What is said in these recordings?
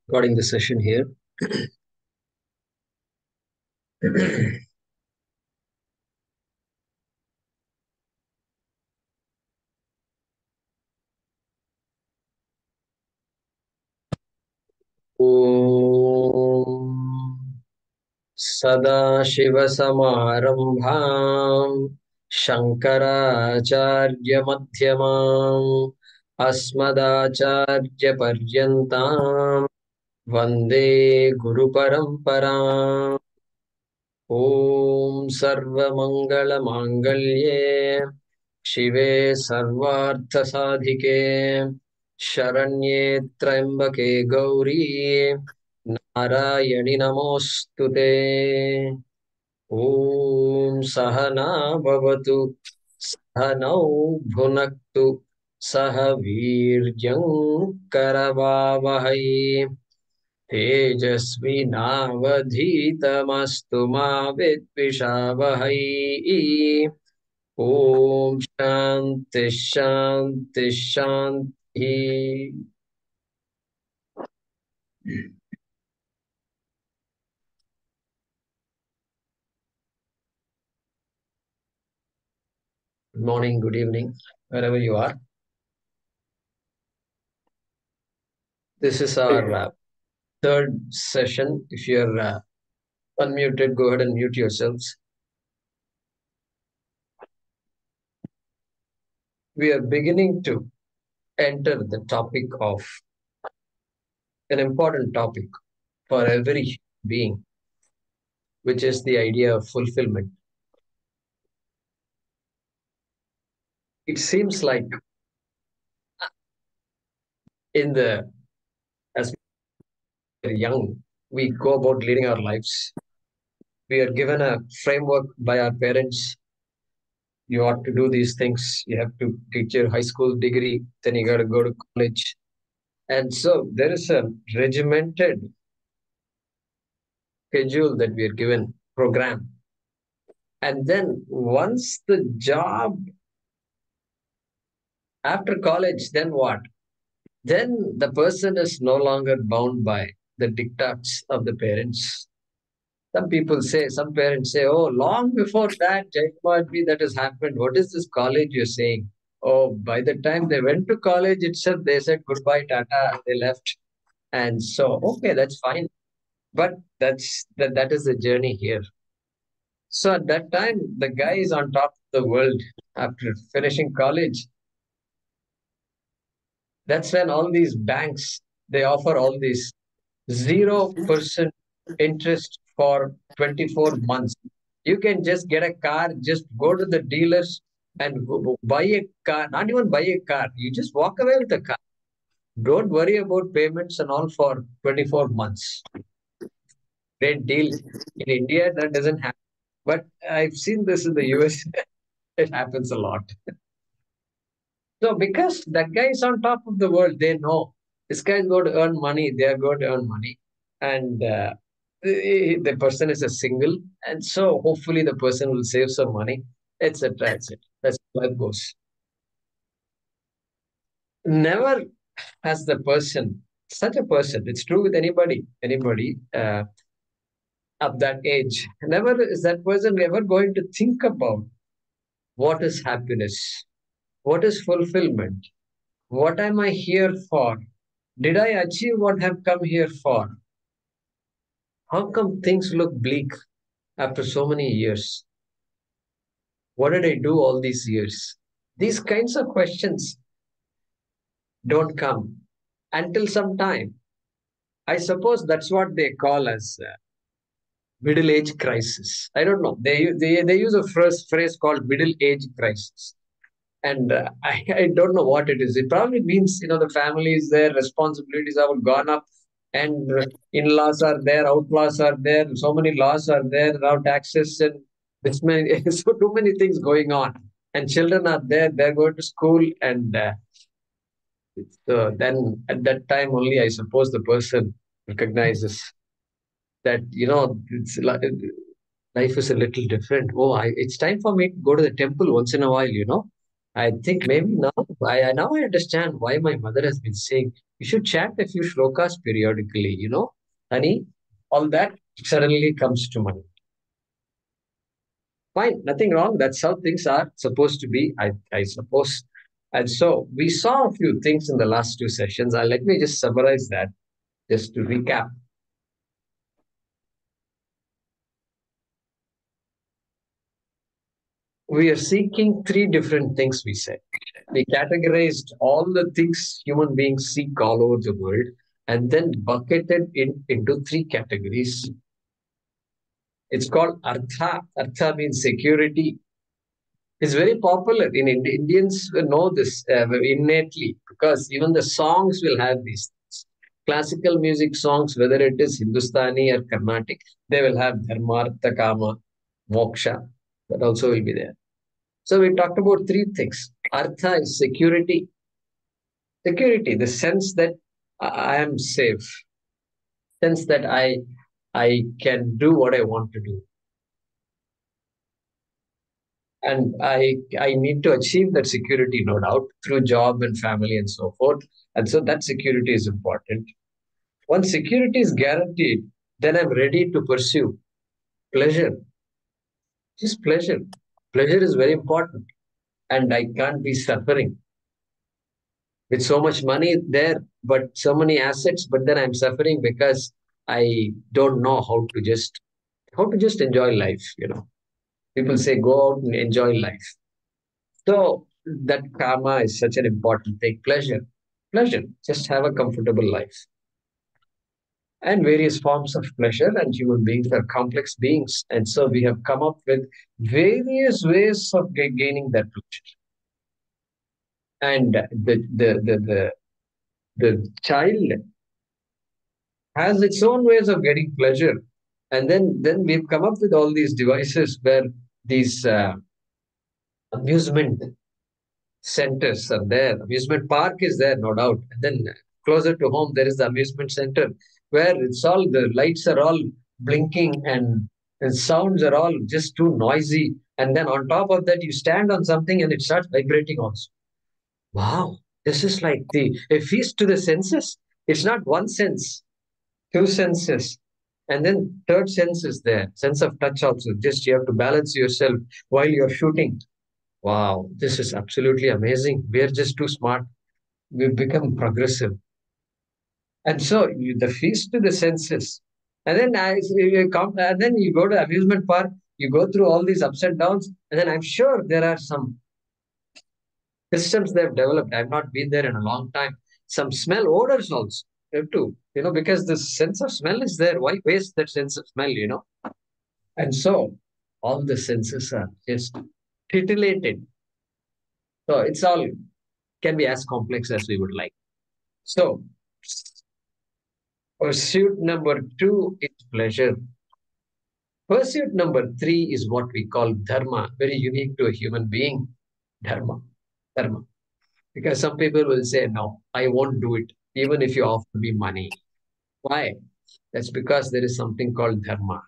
Recording the session here. ॐ सदाशिवसमारम्भाम् शङ्कराचार्यमध्यमाम् अस्मदाचार्यपर्यन्ताम् वन्दे गुरुपरम्पराम्। ॐ सर्वमङ्गलमाङ्गल्ये शिवे सर्वार्थसाधिके शरण्ये त्र्यम्बके गौरी नारायणि नमोऽस्तु ते। ॐ सहना भवतु सहनौ भुनक्तु सह वीर्यं करवावहै तेजस्विनावधीतमस्तु मा विद्विषावहै। ॐ शान्ति शान्ति शान्तिः। Good morning, good evening, wherever you are. This is our third session. If you're unmuted, go ahead and mute yourselves. We are beginning to enter the topic of an important topic for every being, which is the idea of fulfillment. It seems like as we're young, we go about leading our lives. We are given a framework by our parents. You ought to do these things. You have to teach your high school degree, then you got to go to college. And so there is a regimented schedule that we are given, program. And then once the job after college, then what? Then the person is no longer bound by the diktats of the parents. Some parents say, oh, long before that, Jaykumar, that has happened. What is this college you're saying? Oh, by the time they went to college itself, they said goodbye, Tata, they left. And so, okay, that's fine. But that is the journey here. So at that time, the guy is on top of the world after finishing college. That's when all these banks, they offer all these 0% interest for 24 months. You can just get a car, just go to the dealers and buy a car, not even buy a car. You just walk away with the car. Don't worry about payments and all for 24 months. Great deal. In India, that doesn't happen. But I've seen this in the US. It happens a lot. So because that guy is on top of the world, they know this guy is going to earn money. They are going to earn money. And the person is a single. And so hopefully the person will save some money, etc., etc. That's how life goes. Never has such a person, it's true with anybody of that age, never is that person ever going to think about what is happiness, what is fulfillment, what am I here for? Did I achieve what I've come here for? How come things look bleak after so many years? What did I do all these years? These kinds of questions don't come until some time. I suppose that's what they call as middle age crisis. I don't know. They use a phrase called middle age crisis. And I don't know what it is. It probably means, the family is there, responsibilities have gone up, and in-laws are there, outlaws are there, so many laws are there, now taxes and this many, so too many things going on. And children are there, they're going to school, and so then at that time only, I suppose the person recognizes that, life is a little different. Oh, it's time for me to go to the temple once in a while. I think maybe now I understand why my mother has been saying You should chant a few shlokas periodically, honey. All that suddenly comes to mind. Fine, nothing wrong. That's how things are supposed to be, I suppose. And so we saw a few things in the last two sessions. Let me just summarize that, just to recap. We are seeking three different things, we said. We categorized all the things human beings seek all over the world and then bucketed it into three categories. It's called Artha. Artha means security. It's very popular. Indians know this innately because even the songs will have these things. Classical music songs, whether it is Hindustani or Carnatic, they will have Dharma, Artha, Kama, Moksha. That also will be there. So we talked about three things. Artha is security. Security, the sense that I am safe, sense that I can do what I want to do. And I need to achieve that security, no doubt, through job and family and so forth. And so that security is important. Once security is guaranteed, then I'm ready to pursue pleasure. Just pleasure. Pleasure is very important. And I can't be suffering with so much money there, but so many assets, but then I'm suffering because I don't know how to just enjoy life. People say go out and enjoy life. So that karma is such an important thing. Pleasure. Just have a comfortable life. And various forms of pleasure, and human beings are complex beings. And so we have come up with various ways of gaining that pleasure. And the child has its own ways of getting pleasure. And then we've come up with all these devices where these amusement centers are there. Amusement park is there, no doubt. And then closer to home, there is the amusement center where it's all the lights are all blinking and sounds are all just too noisy. And then on top of that, you stand on something and it starts vibrating also. Wow, this is like a feast to the senses. It's not one sense, two senses. And then third sense is there, sense of touch also. Just you have to balance yourself while you're shooting. Wow, this is absolutely amazing. We're just too smart. We've become progressive. And so the feast to the senses. And then and then you go to amusement park, you go through all these ups and downs, and then I'm sure there are some systems they've developed. I've not been there in a long time. Some smell odors also. You have to, because the sense of smell is there. Why waste that sense of smell? And so all the senses are just titillated. So it's all can be as complex as we would like. So pursuit number two is pleasure. Pursuit number three is what we call dharma, very unique to a human being. Dharma. Dharma. Because some people will say, no, I won't do it, even if you offer me money. Why? That's because there is something called dharma.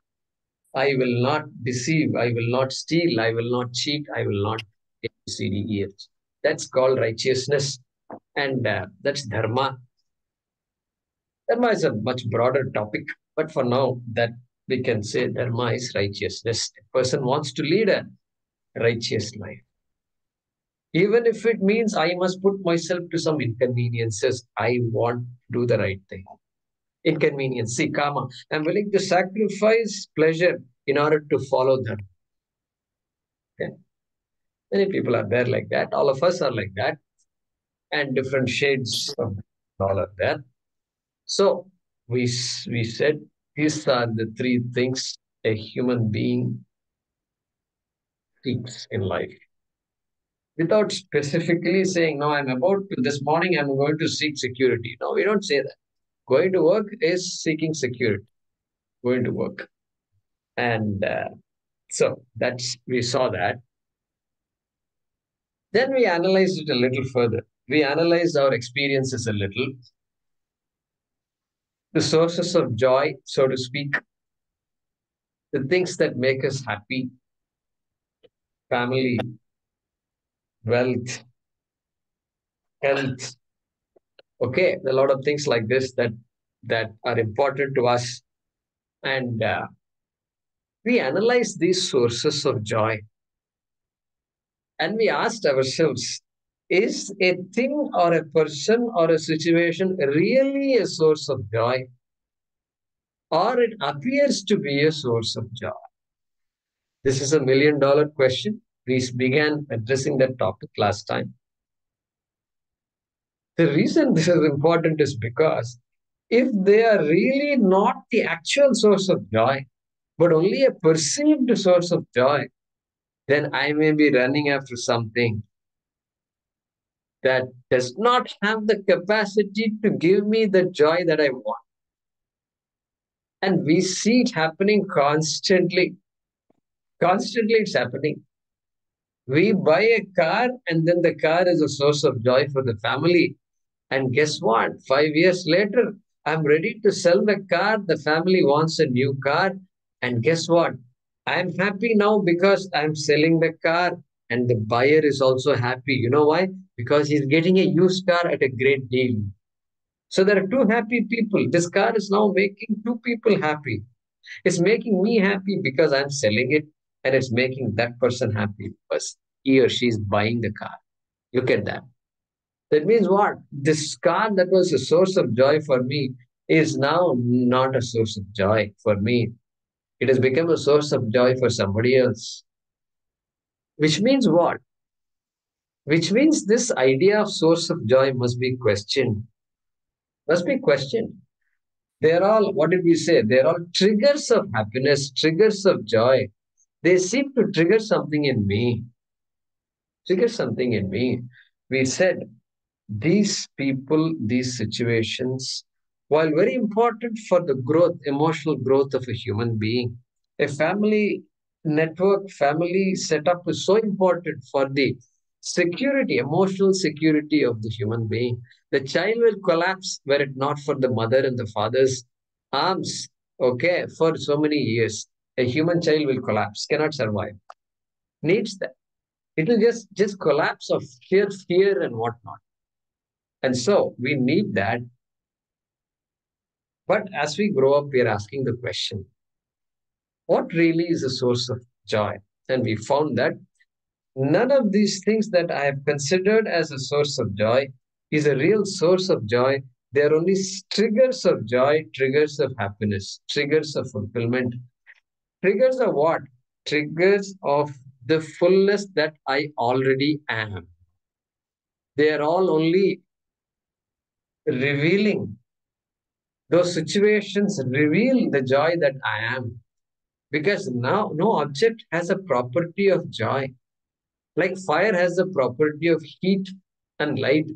I will not deceive, I will not steal, I will not cheat, I will not ABCDEF. That's called righteousness. And that's dharma. Dharma is a much broader topic, but for now, that we can say dharma is righteousness. A person wants to lead a righteous life. Even if it means I must put myself to some inconveniences, I want to do the right thing. Inconvenience, see, karma. I'm willing to sacrifice pleasure in order to follow them. Okay? Many people are there like that. All of us are like that, and different shades of all are there. So we said these are the three things a human being seeks in life. Without specifically saying, no, I'm about to, this morning I'm going to seek security. No, we don't say that. Going to work is seeking security, going to work. And so we saw that. Then we analyzed it a little further. We analyzed our experiences a little, the sources of joy, so to speak, the things that make us happy, family, wealth, health, Okay, a lot of things like this that are important to us, and we analyze these sources of joy, and we asked ourselves, is a thing or a person or a situation really a source of joy, or it appears to be a source of joy? This is $1 million question. We began addressing that topic last time. The reason this is important is because if they are really not the actual source of joy, but only a perceived source of joy, then I may be running after something that does not have the capacity to give me the joy that I want. And we see it happening constantly. Constantly, it's happening. We buy a car, and then the car is a source of joy for the family. And guess what? 5 years later, I'm ready to sell the car. The family wants a new car. And guess what? I'm happy now because I'm selling the car. And the buyer is also happy. You know why? Because he's getting a used car at a great deal. So there are two happy people. This car is now making two people happy. It's making me happy because I'm selling it, and it's making that person happy because he or she is buying the car. Look at that. That means what? This car that was a source of joy for me is now not a source of joy for me. It has become a source of joy for somebody else. Which means what? Which means this idea of source of joy must be questioned. Must be questioned. They're all, what did we say? They're all triggers of happiness, triggers of joy. They seem to trigger something in me. Trigger something in me. We said these people, these situations, while very important for the growth, emotional growth of a human being, a family network, family setup is so important for the security, emotional security of the human being. The child will collapse were it not for the mother and the father's arms. Okay, for so many years, a human child will collapse, cannot survive. Needs that. It will just collapse of sheer fear and whatnot. And so we need that. But as we grow up, we are asking the question, what really is a source of joy? And we found that none of these things that I have considered as a source of joy is a real source of joy. They are only triggers of joy, triggers of happiness, triggers of fulfillment. Triggers of what? Triggers of the fullness that I already am. They are all only revealing, those situations reveal the joy that I am. Because now no object has a property of joy. Like fire has the property of heat and light.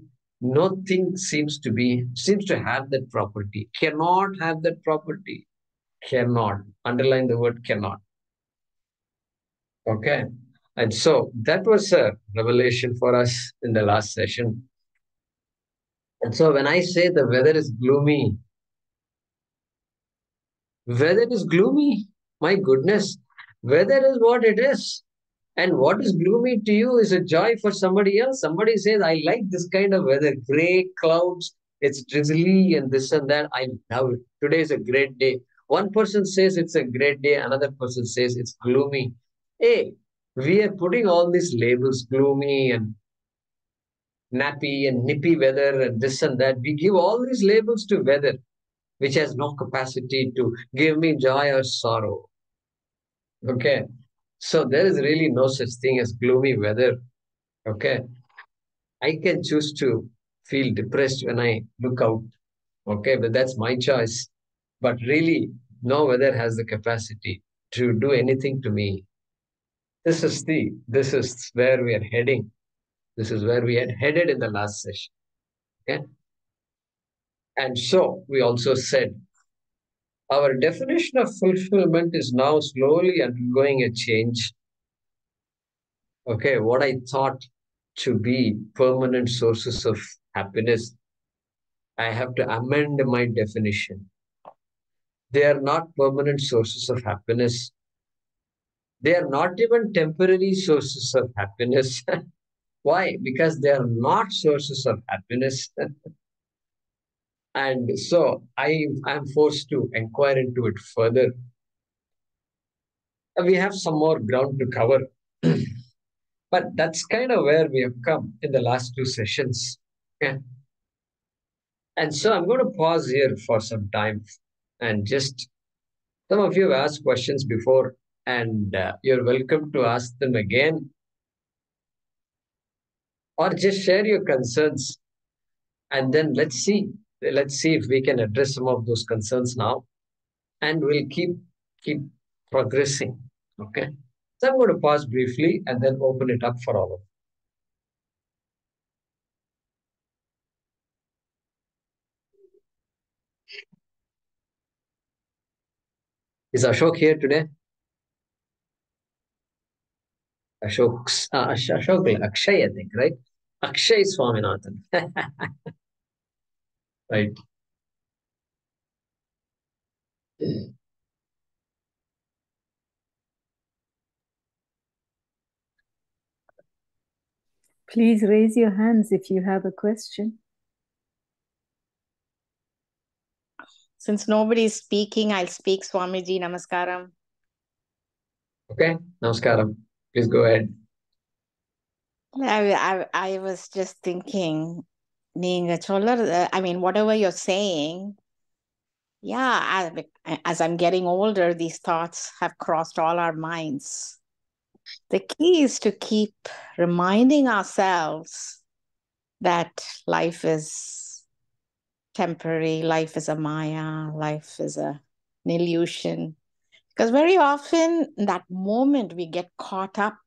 Nothing seems to have that property. Cannot have that property. Cannot. Underline the word cannot. Okay. And so that was a revelation for us in the last session. And so when I say the weather is gloomy, weather is gloomy. My goodness. Weather is what it is. And what is gloomy to you is a joy for somebody else. Somebody says, I like this kind of weather, gray clouds, it's drizzly and this and that. I love it. Today is a great day. One person says it's a great day, another person says it's gloomy. Hey, we are putting all these labels, gloomy and nappy and nippy weather and this and that. We give all these labels to weather, which has no capacity to give me joy or sorrow. Okay. So there is really no such thing as gloomy weather. Okay. I can choose to feel depressed when I look out. Okay, but that's my choice. But really, no weather has the capacity to do anything to me. This is where we are heading. This is where we had headed in the last session. Okay. And so we also said our definition of fulfillment is now slowly undergoing a change. Okay, what I thought to be permanent sources of happiness, I have to amend my definition. They are not permanent sources of happiness. They are not even temporary sources of happiness. Why? Because they are not sources of happiness. And so I'm forced to inquire into it further. We have some more ground to cover, but that's kind of where we have come in the last two sessions. Okay. And so I'm going to pause here for some time and just some of you have asked questions before, and you're welcome to ask them again or just share your concerns. And then let's see if we can address some of those concerns now, and we'll keep progressing. Okay. So I'm going to pause briefly and then open it up for all of you. Is Ashok here today? Ashok, Akshay, I think, right? Akshay Swaminathan, right? Please raise your hands if you have a question. Since nobody's speaking, I'll speak. Swamiji, namaskaram. Okay, namaskaram. Please go ahead. I was just thinking, I mean, whatever you're saying, yeah, as I'm getting older, these thoughts have crossed all our minds. The key is to keep reminding ourselves that life is temporary, life is a maya, life is an illusion. Because very often, in that moment, we get caught up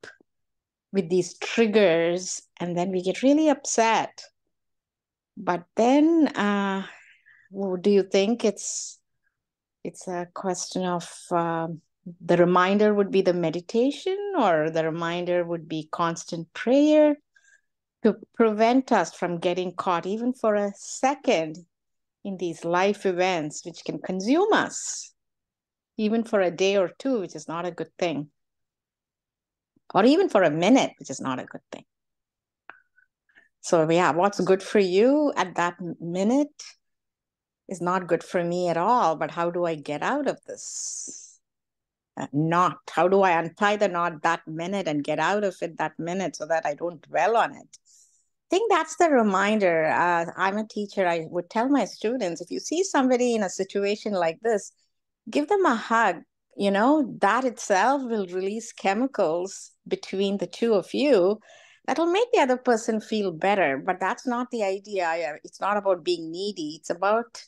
with these triggers and then we get really upset. But then, do you think it's a question of the reminder would be the meditation, or the reminder would be constant prayer to prevent us from getting caught even for a second in these life events which can consume us even for a day or two, which is not a good thing, or even for a minute, which is not a good thing. So yeah, what's good for you at that minute is not good for me at all. But how do I get out of this knot? How do I untie the knot that minute and get out of it that minute so that I don't dwell on it? I think that's the reminder. I'm a teacher. I would tell my students, if you see somebody in a situation like this, give them a hug. That itself will release chemicals between the two of you that'll make the other person feel better. But that's not the idea. It's not about being needy. It's about,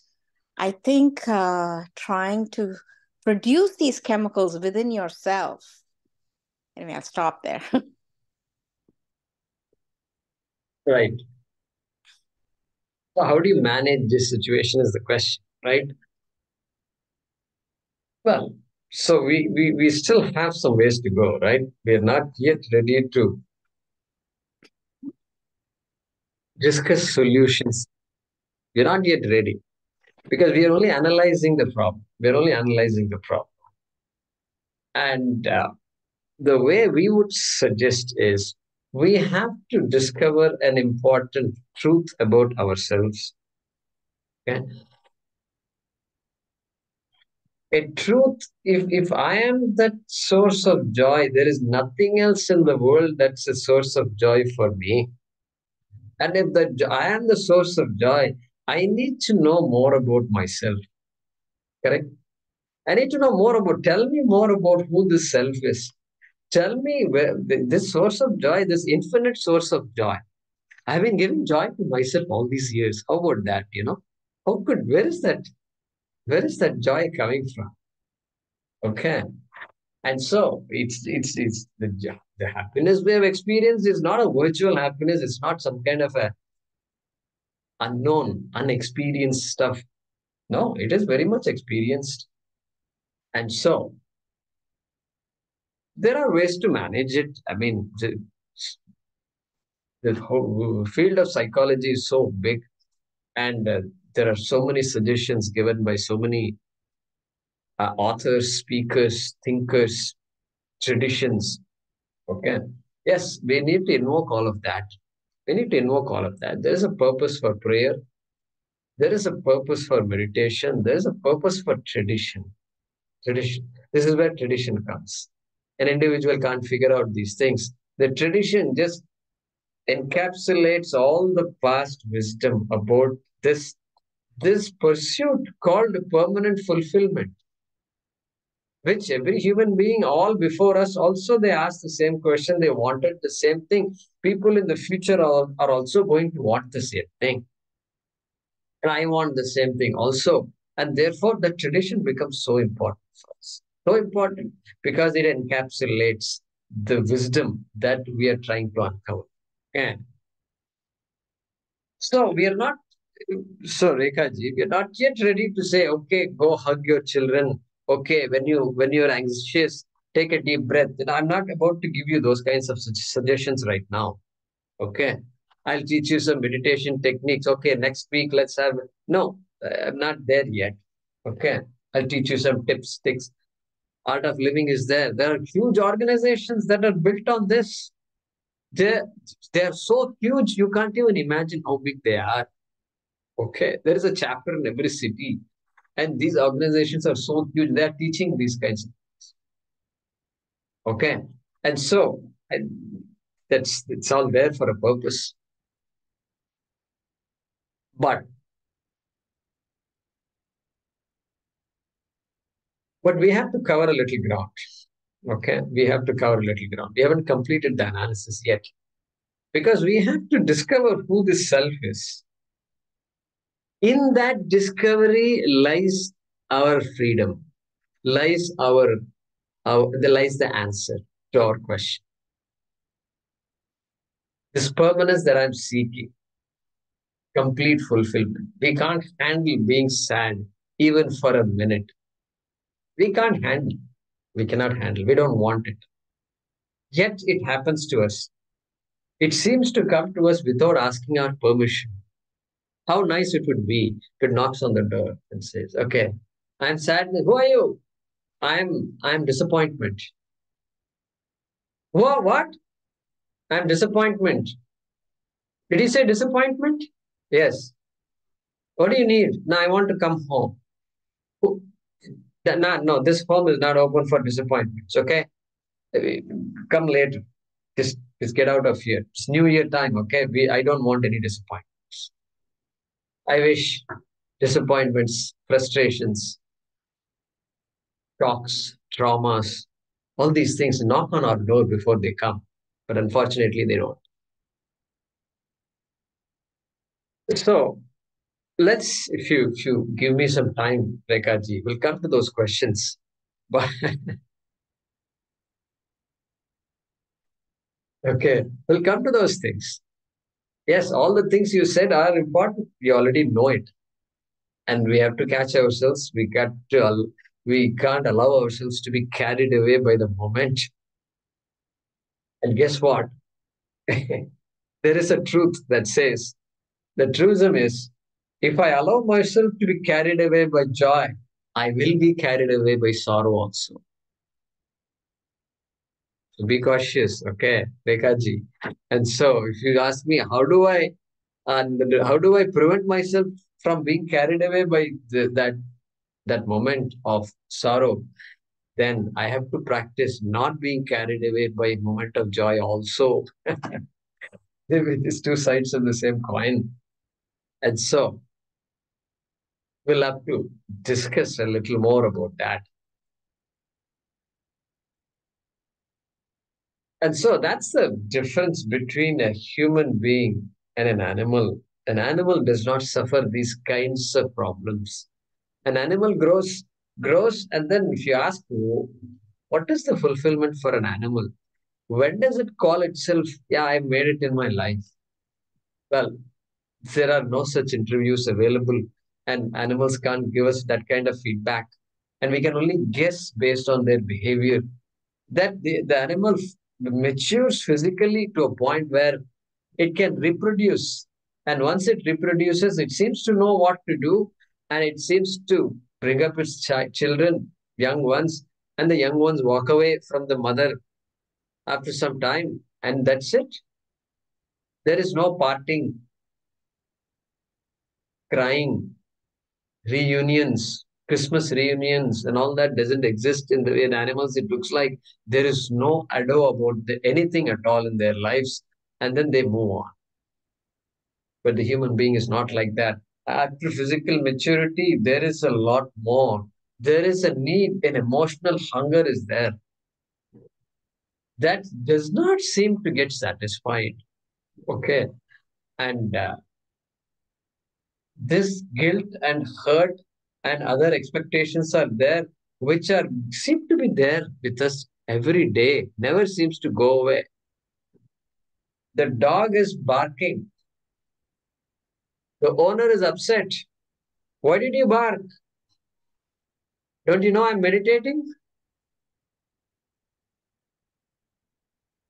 I think, trying to produce these chemicals within yourself. Anyway, I'll stop there. Right. So how do you manage this situation is the question, right? Well, so we still have some ways to go, right? We are not yet ready to discuss solutions. We're not yet ready because we are only analyzing the problem. We're only analyzing the problem. And the way we would suggest is we have to discover an important truth about ourselves. Okay? A truth, if I am that source of joy, there is nothing else in the world that's a source of joy for me. And if I am the source of joy, I need to know more about myself. Correct? I need to know more about, tell me more about who this self is. Tell me where this source of joy, this infinite source of joy. I've been giving joy to myself all these years. How about that? How could, where is that joy coming from? Okay. And so it's the happiness we have experienced is not a virtual happiness. It's not some kind of a unknown, unexperienced stuff. No, it is very much experienced. And so there are ways to manage it. I mean, the whole field of psychology is so big, and there are so many suggestions given by so many authors, speakers, thinkers, traditions. Okay. Yes, we need to invoke all of that. We need to invoke all of that. There is a purpose for prayer. There is a purpose for meditation. There is a purpose for tradition. Tradition. This is where tradition comes. An individual can't figure out these things. The tradition just encapsulates all the past wisdom about this pursuit called permanent fulfillment, which every human being, all before us, also they asked the same question. They wanted the same thing. People in the future are also going to want the same thing. And I want the same thing also. And therefore, the tradition becomes so important for us. So important because it encapsulates the wisdom that we are trying to uncover. And so we are not, so Rekha ji, we are not yet ready to say, okay, go hug your children. Okay, when you're anxious, take a deep breath. And I'm not about to give you those kinds of suggestions right now. Okay. I'll teach you some meditation techniques. Okay, next week let's have. No, I'm not there yet. Okay. I'll teach you some tips, tricks. Art of living is there. There are huge organizations that are built on this. They're, they're so huge, you can't even imagine how big they are. Okay. There is a chapter in every city. And these organizations are so huge, they're teaching these kinds of things. Okay. And so that's it's all there for a purpose. But we have to cover a little ground. Okay, we have to cover a little ground. We haven't completed the analysis yet because we have to discover who this self is. In that discovery lies our freedom, lies lies the answer to our question. This permanence that I'm seeking, complete fulfillment. We can't handle being sad even for a minute. We can't handle. We cannot handle. We don't want it. Yet it happens to us. It seems to come to us without asking our permission. How nice it would be if it knocks on the door and says, okay, I'm sad. Who are you? I'm disappointment. What? I'm disappointment. Did he say disappointment? Yes. What do you need? No, I want to come home. No, this home is not open for disappointments. Okay. Come later. Just get out of here. It's New Year time. Okay. I don't want any disappointments. I wish disappointments, frustrations, shocks, traumas, all these things knock on our door before they come. But unfortunately, they don't. So if you give me some time, Rekha ji, we'll come to those questions. But okay, we'll come to those things. Yes, all the things you said are important. We already know it. And we have to catch ourselves. We can't allow ourselves to be carried away by the moment. And guess what? There is a truth that says the truism is if I allow myself to be carried away by joy, I will be carried away by sorrow also. So be cautious, okay, Rekha ji. And so if you ask me, how do I prevent myself from being carried away by that moment of sorrow? Then I have to practice not being carried away by a moment of joy also. It is two sides of the same coin. And so we'll have to discuss a little more about that. And so that's the difference between a human being and an animal. An animal does not suffer these kinds of problems. An animal grows, and then if you ask, what is the fulfillment for an animal? When does it call itself, yeah, I made it in my life? Well, there are no such interviews available, and animals can't give us that kind of feedback. And we can only guess based on their behavior that the animal matures physically to a point where it can reproduce. And once it reproduces, it seems to know what to do, and it seems to bring up its children, young ones, and the young ones walk away from the mother after some time, and that's it. There is no parting. crying, reunions, Christmas reunions, and all that doesn't exist in animals. It looks like there is no ado about anything at all in their lives, and then they move on. But the human being is not like that. After physical maturity, there is a lot more. There is a need, an emotional hunger is there that does not seem to get satisfied. Okay. And this guilt and hurt and other expectations are there, which are seem to be there with us every day, never seems to go away. The dog is barking. The owner is upset. Why did you bark? Don't you know I'm meditating?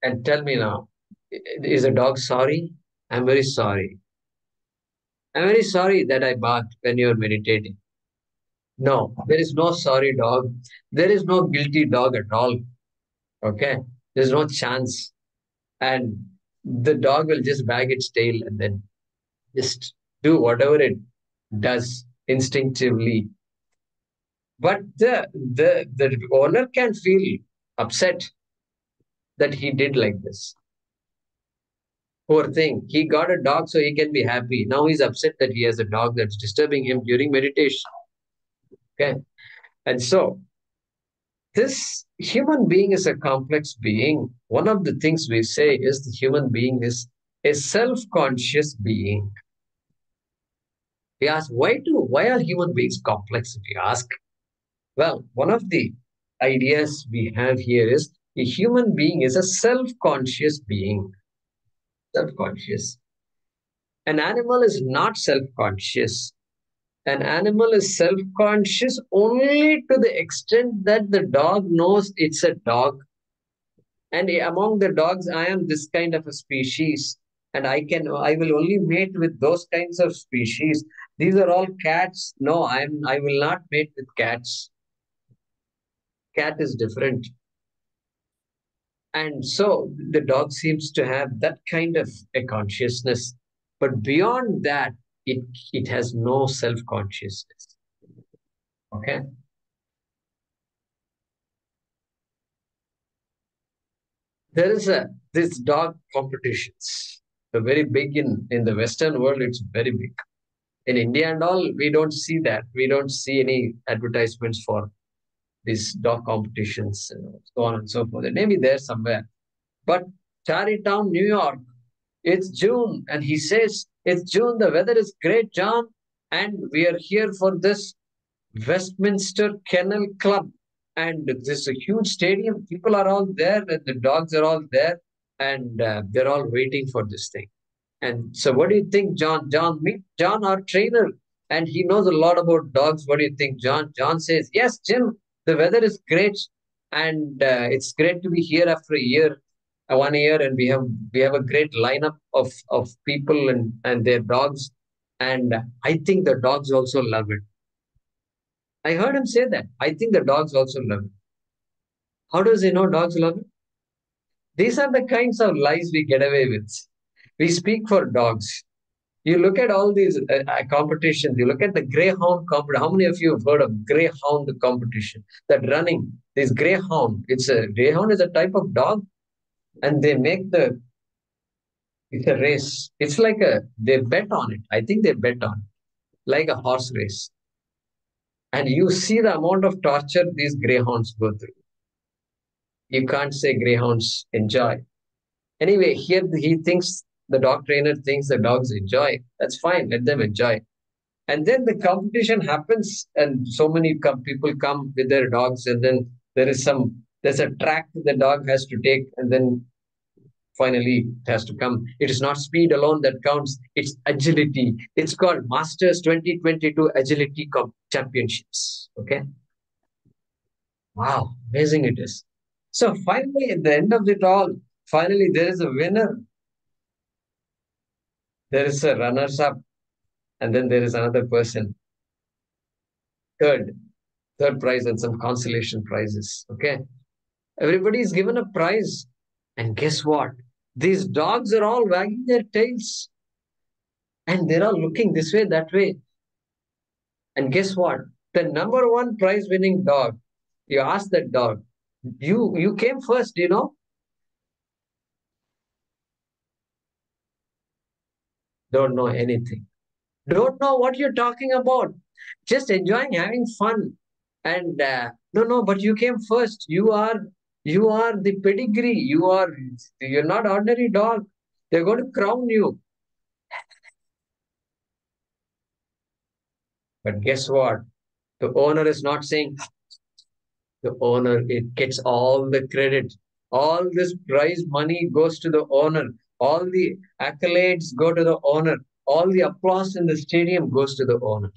And tell me now, is the dog sorry? I'm very sorry. I'm very sorry that I barked when you're meditating. No, there is no sorry dog. There is no guilty dog at all. Okay? There's no chance. And the dog will just wag its tail and then just do whatever it does instinctively. But the owner can feel upset that he did like this. Poor thing. He got a dog so he can be happy. Now he's upset that he has a dog that's disturbing him during meditation. Okay. And so this human being is a complex being. One of the things we say is the human being is a self-conscious being. We ask, why are human beings complex? We ask. Well, one of the ideas we have here is a human being is a self-conscious being. Self-conscious. An animal is not self-conscious. An animal is self-conscious only to the extent that the dog knows it's a dog. And among the dogs, I am this kind of a species. And I will only mate with those kinds of species. These are all cats. No, I will not mate with cats. Cat is different. And so the dog seems to have that kind of a consciousness. But beyond that, it has no self-consciousness. Okay? There is this dog competitions. They're very big in the Western world, it's very big. In India and all, we don't see that. We don't see any advertisements for these dog competitions and so on and so forth. They may be there somewhere. But Tarrytown, New York, it's June, and he says, it's June, the weather is great, John, and we are here for this Westminster Kennel Club. And there's a huge stadium. People are all there, and the dogs are all there, and they're all waiting for this thing. And so, what do you think, John? Meet John, our trainer, and he knows a lot about dogs. What do you think, John? John says, yes, Jim, the weather is great, and it's great to be here after a year, 1 year, and we have a great lineup of people and their dogs, and I think the dogs also love it. I heard him say that. I think the dogs also love it. How does he know dogs love it? These are the kinds of lies we get away with. We speak for dogs. You look at all these competitions. You look at the greyhound competition. How many of you have heard of greyhound competition? That running, this greyhound. Greyhound is a type of dog, and they make it's a race. It's like they bet on it. I think they bet on it, like a horse race. And you see the amount of torture these greyhounds go through. You can't say greyhounds enjoy. Anyway, here the dog trainer thinks the dogs enjoy. That's fine. Let them enjoy. And then the competition happens, and so many people come with their dogs, and then there's a track the dog has to take, and then finally it has to come. It is not speed alone that counts, it's agility. It's called Masters 2022 Agility Championships. Okay. Wow, amazing it is. So finally, at the end of it all, finally there is a winner. There is a runners up, and then there is another person. Third prize and some consolation prizes. Okay. Everybody is given a prize. And guess what? These dogs are all wagging their tails. And they're all looking this way, that way. And guess what? The number one prize winning dog, you ask that dog, you came first, you know? Don't know anything. Don't know what you're talking about. Just enjoying having fun. And no, but you came first. You are the pedigree. You're not ordinary dog. They're going to crown you. But guess what? The owner is not saying, the owner, it gets all the credit. All this prize money goes to the owner. All the accolades go to the owner. All the applause in the stadium goes to the owner.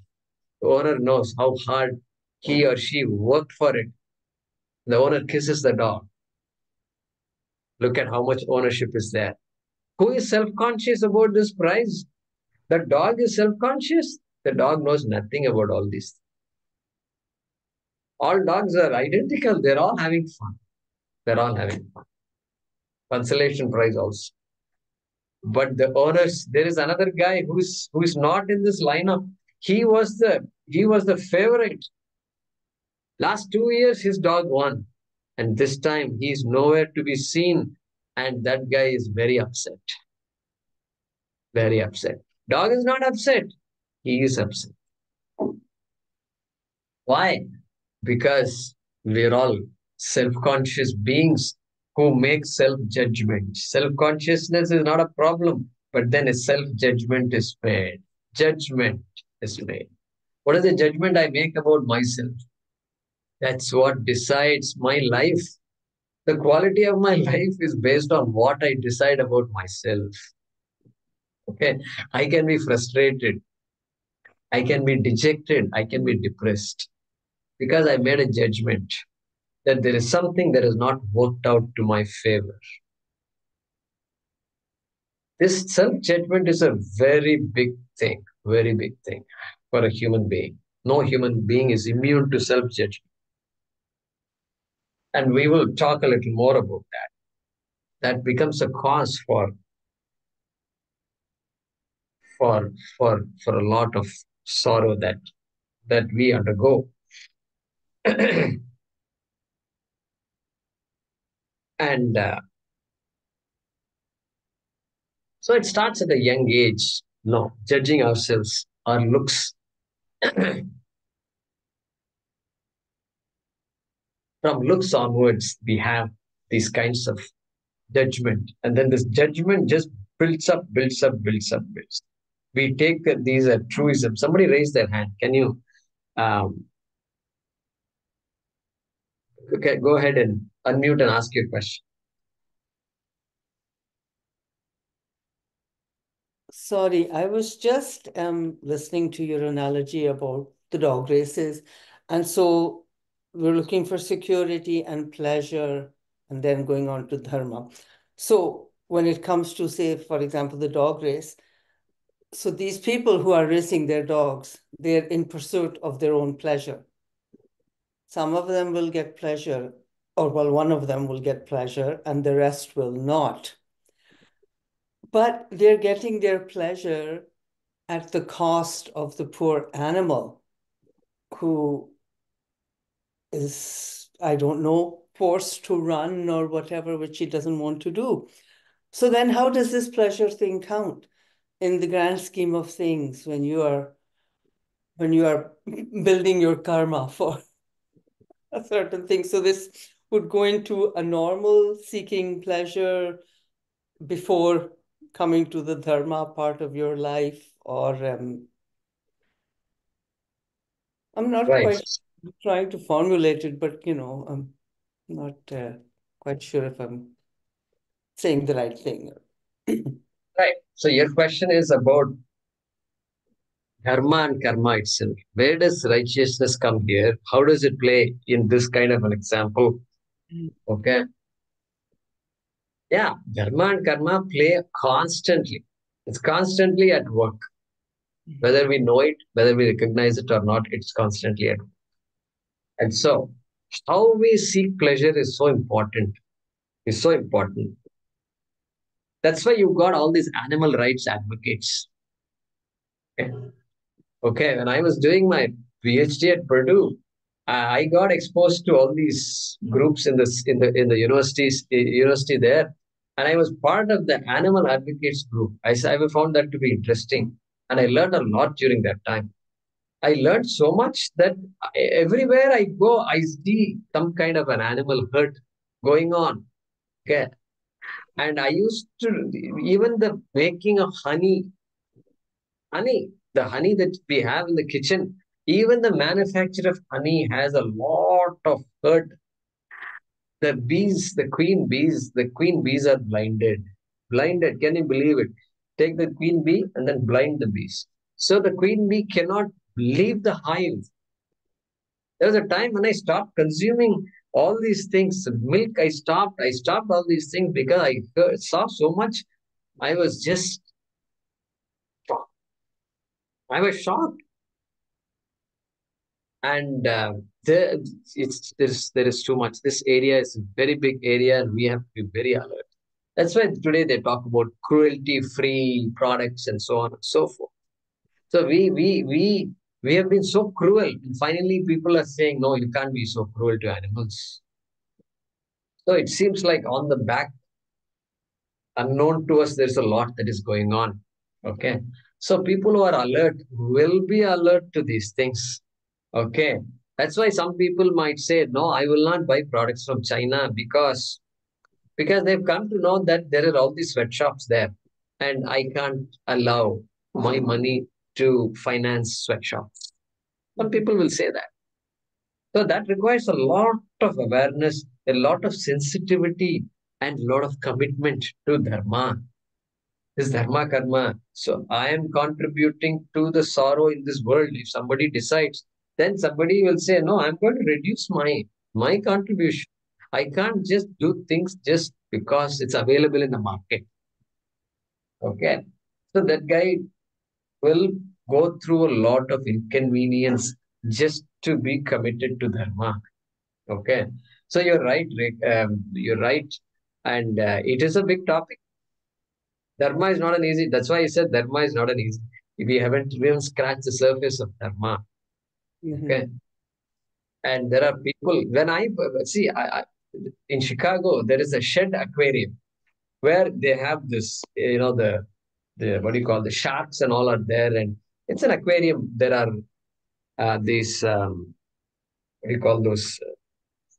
The owner knows how hard he or she worked for it. The owner kisses the dog. Look at how much ownership is there. Who is self conscious about this prize? The dog is self conscious. The dog knows nothing about all this. All dogs are identical. They're all having fun. They're all having fun. Consolation prize also. But the owners, there is another guy who is not in this lineup. He was the favorite. Last 2 years, his dog won. And this time, he is nowhere to be seen. And that guy is very upset. Very upset. Dog is not upset. He is upset. Why? Because we're all self conscious beings who make self judgment. Self consciousness is not a problem, but then a self judgment is made. Judgment is made. What is the judgment I make about myself? That's what decides my life. The quality of my life is based on what I decide about myself. Okay. I can be frustrated. I can be dejected. I can be depressed because I made a judgment that there is something that has not worked out to my favor. This self judgment is a very big thing for a human being. No human being is immune to self judgment. And we will talk a little more about that. That becomes a cause for a lot of sorrow that we undergo. And so it starts at a young age, no, judging ourselves, our looks. From looks onwards, we have these kinds of judgment. And then this judgment just builds up, builds up, builds up, builds. We take these are truisms. Somebody raise their hand. Can you okay, go ahead and unmute and ask your question. Sorry, I was just listening to your analogy about the dog races. And so we're looking for security and pleasure and then going on to dharma. So when it comes to, say, for example, the dog race, so these people who are racing their dogs, they're in pursuit of their own pleasure. Some of them will get pleasure, or well, one of them will get pleasure and the rest will not. But they're getting their pleasure at the cost of the poor animal who is, I don't know, forced to run or whatever, which he doesn't want to do. So then how does this pleasure thing count in the grand scheme of things when you are building your karma for a certain thing? So this would go into a normal seeking pleasure before coming to the dharma part of your life, or I'm not Right. quite trying to formulate it, but I'm not quite sure if I'm saying the right thing. Right. So your question is about dharma and karma itself. Where does righteousness come here? How does it play in this kind of an example? Okay. Yeah, dharma and karma play constantly. It's constantly at work. Whether we know it, whether we recognize it or not, it's constantly at work. And so, how we seek pleasure is so important. Is so important. That's why you've got all these animal rights advocates. Okay. Okay, when I was doing my PhD at Purdue, I got exposed to all these groups in the university there, and I was part of the animal advocates group. I found that to be interesting, and I learned a lot during that time. I learned so much that everywhere I go, I see some kind of an animal hurt going on. Okay. And I used to, even the making of the honey that we have in the kitchen, even the manufacture of honey has a lot of hurt. The queen bees are blinded. Blinded, can you believe it? Take the queen bee and then blind the bees. So the queen bee cannot leave the hive. There was a time when I stopped consuming all these things. Milk, I stopped all these things because saw so much. I was just shocked. I was shocked. And there is too much. This area is a very big area, and we have to be very alert. That's why today they talk about cruelty-free products and so on and so forth. So we have been so cruel, and finally people are saying, no, you can't be so cruel to animals. So it seems like on the back, unknown to us, there's a lot that is going on. Okay. So people who are alert will be alert to these things. Okay. That's why some people might say, no, I will not buy products from China because they've come to know that there are all these sweatshops there, and I can't allow my money to finance sweatshops. Some people will say that. So that requires a lot of awareness, a lot of sensitivity, and a lot of commitment to dharma. This dharma karma. So I am contributing to the sorrow in this world. If somebody decides, then somebody will say, no, I'm going to reduce my contribution. I can't just do things just because it's available in the market. Okay. So that guy will go through a lot of inconvenience just to be committed to dharma. Okay. So you're right, Rick. You're right. And it is a big topic. Dharma is not an easy, that's why I said dharma is not an easy. We haven't even scratched the surface of dharma. Okay. And there are people, when I see, in Chicago, there is a shed aquarium where they have this, what do you call, the sharks and all are there. And it's an aquarium. There are these, what do you call those?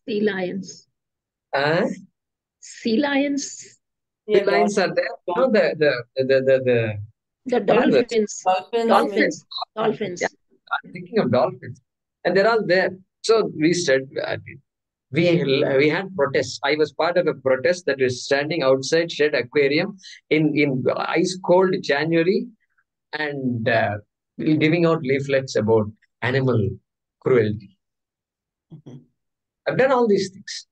Sea lions. Uh, Sea lions. the lions are there. No, The dolphins. Dolphins. Dolphins. Yeah, I'm thinking of dolphins. And they're all there. So we had protests. I was part of a protest that was standing outside Shed Aquarium in ice cold January, and giving out leaflets about animal cruelty. I've done all these things.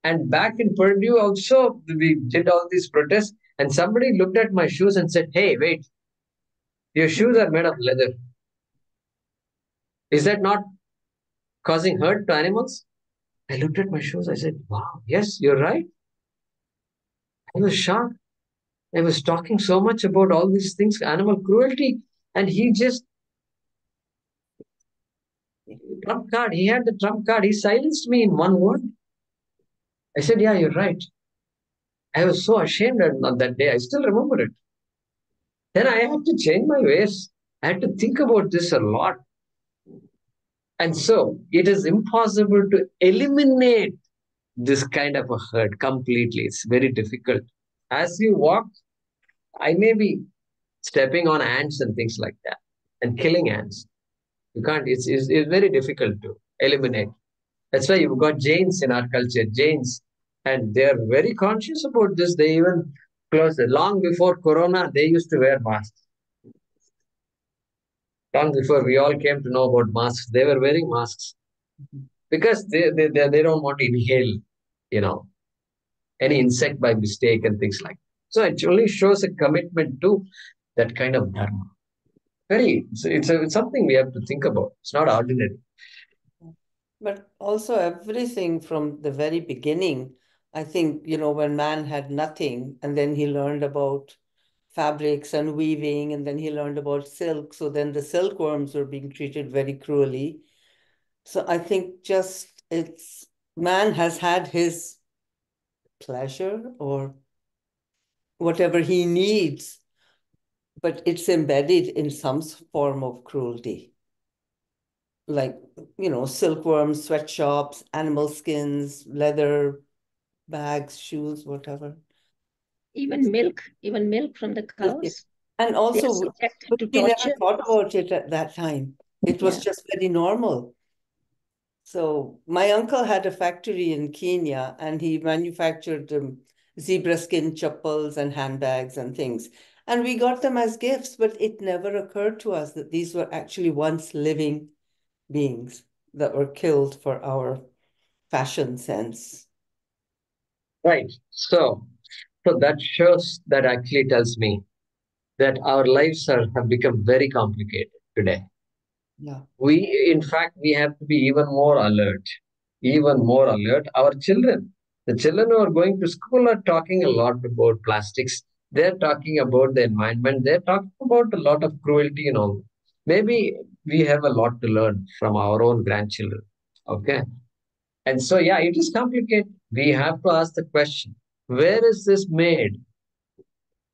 And back in Purdue also, we did all these protests, and somebody looked at my shoes and said, hey, wait, your shoes are made of leather. Is that not causing hurt to animals? I looked at my shoes. I said, wow, yes, you're right. I was shocked. I was talking so much about all these things, animal cruelty, and he just trump card. He had the trump card. He silenced me in one word. I said, yeah, you're right. I was so ashamed on that day. I still remember it. Then I had to change my ways. I had to think about this a lot. And so it is impossible to eliminate this kind of a hurt completely. It's very difficult. As you walk, I may be stepping on ants and things like that and killing ants. You can't, it's very difficult to eliminate. That's why you've got Jains in our culture, Jains, and they are very conscious about this. They even close it. Long before Corona, they used to wear masks. Long before we all came to know about masks, they were wearing masks because they don't want to inhale, any insect by mistake and things like that. So it only shows a commitment to that kind of dharma. It's something we have to think about. It's not ordinary. But also everything from the very beginning, I think, when man had nothing, and then he learned about fabrics and weaving, and then he learned about silk. So then the silkworms were being treated very cruelly. So I think just man has had his pleasure or whatever he needs, but it's embedded in some form of cruelty. Like, silkworms, sweatshops, animal skins, leather bags, shoes, whatever. Even milk from the cows. And They are also, subjected to we never torture. thought about it at that time. It was just very normal. So my uncle had a factory in Kenya, and he manufactured zebra skin chappals and handbags and things. And we got them as gifts, but it never occurred to us that these were actually once living beings that were killed for our fashion sense. Right. So that shows, that actually tells me that our lives have become very complicated today. Yeah. In fact, we have to be even more alert, even more alert. The children who are going to school are talking a lot about plastics. They're talking about the environment. They're talking about a lot of cruelty and all. Maybe we have a lot to learn from our own grandchildren. Okay. And so, yeah, it is complicated. We have to ask the question, where is this made?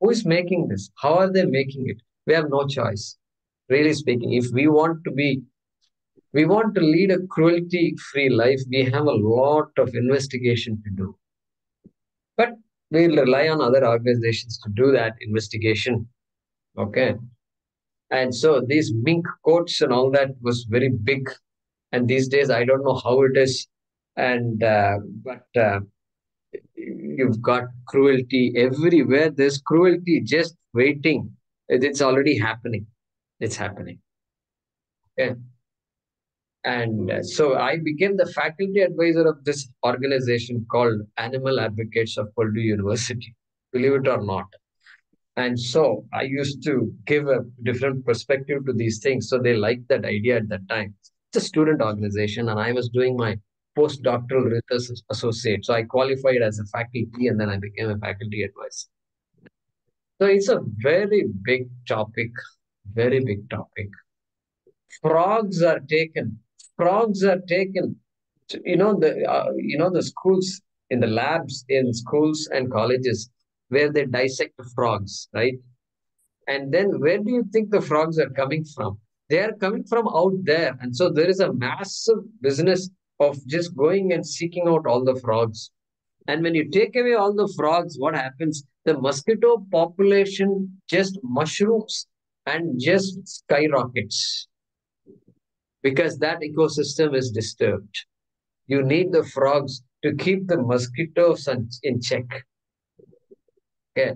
Who is making this? How are they making it? We have no choice. Really speaking, if we want to lead a cruelty-free life, we have a lot of investigation to do. But we'll rely on other organizations to do that investigation. Okay. And so these mink coats and all that was very big. And these days, I don't know how it is. And but you've got cruelty everywhere. There's cruelty just waiting. It's already happening. It's happening. Okay. And so I became the faculty advisor of this organization called Animal Advocates of Purdue University, believe it or not. And so I used to give a different perspective to these things. So they liked that idea at that time. It's a student organization, and I was doing my postdoctoral research associate. So I qualified as a faculty, and then I became a faculty advisor. So it's a very big topic, very big topic. Frogs are taken. Frogs are taken. The schools, in the labs in schools and colleges where they dissect the frogs, right? And then where do you think the frogs are coming from? They are coming from out there. And so there is a massive business of just going and seeking out all the frogs. And when you take away all the frogs, what happens? The mosquito population just mushrooms and just skyrockets because that ecosystem is disturbed. You need the frogs to keep the mosquitoes in check. Okay.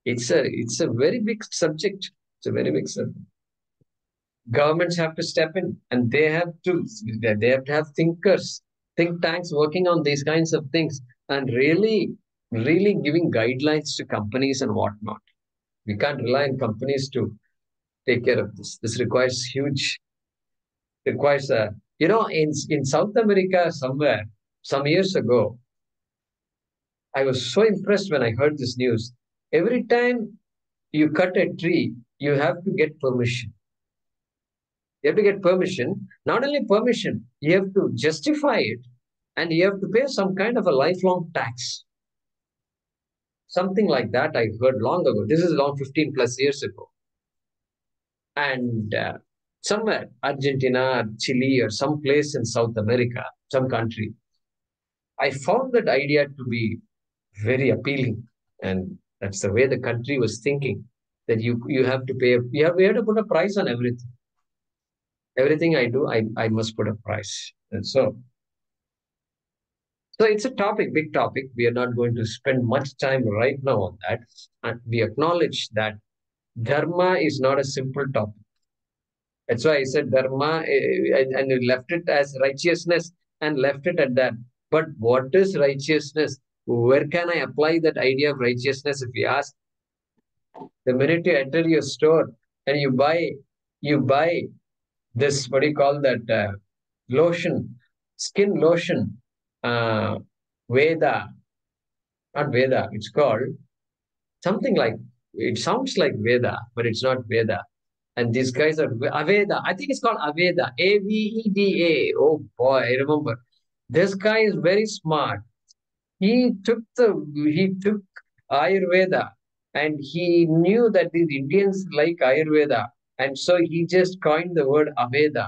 It's a very big subject. It's a very big subject. Governments have to step in, and they have to have thinkers, think tanks working on these kinds of things, and really, really giving guidelines to companies and whatnot. We can't rely on companies to take care of this. This requires a in South America somewhere some years ago. I was so impressed when I heard this news. Every time you cut a tree, you have to get permission. You have to get permission. Not only permission, you have to justify it, and you have to pay some kind of a lifelong tax. Something like that I heard long ago. This is long 15 plus years ago. And somewhere, Argentina, Chile, or some place in South America, some country, I found that idea to be very appealing. And that's the way the country was thinking, that you have to pay, we have to put a price on everything. Everything I do, I must put a price. And so it's a topic, big topic. We are not going to spend much time right now on that. And we acknowledge that dharma is not a simple topic. That's why I said dharma, and you left it as righteousness and left it at that. But what is righteousness? Where can I apply that idea of righteousness? If you ask, the minute you enter your store and you buy this, what do you call that, lotion, skin lotion, Veda, not Veda, it's called something like, it sounds like Veda, but it's not Veda. And these guys are Aveda. I think it's called Aveda. Aveda. Oh boy, I remember. This guy is very smart. He took Ayurveda, and he knew that these Indians like Ayurveda, and so he just coined the word Aveda,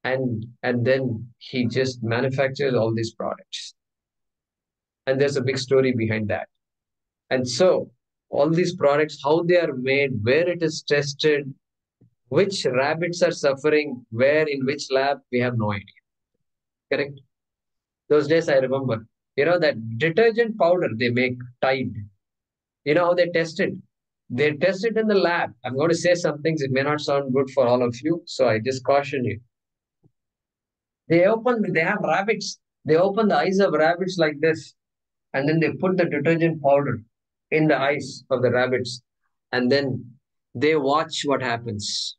and then he just manufactures all these products. And there's a big story behind that. And so all these products, how they are made, where it is tested, which rabbits are suffering, where in which lab, we have no idea. Correct? Those days I remember. That detergent powder they make, Tide. You know how they test it? They test it in the lab. I'm going to say some things, it may not sound good for all of you, so I just caution you. They have rabbits. They open the eyes of rabbits like this, and then they put the detergent powder in the eyes of the rabbits, and then they watch what happens,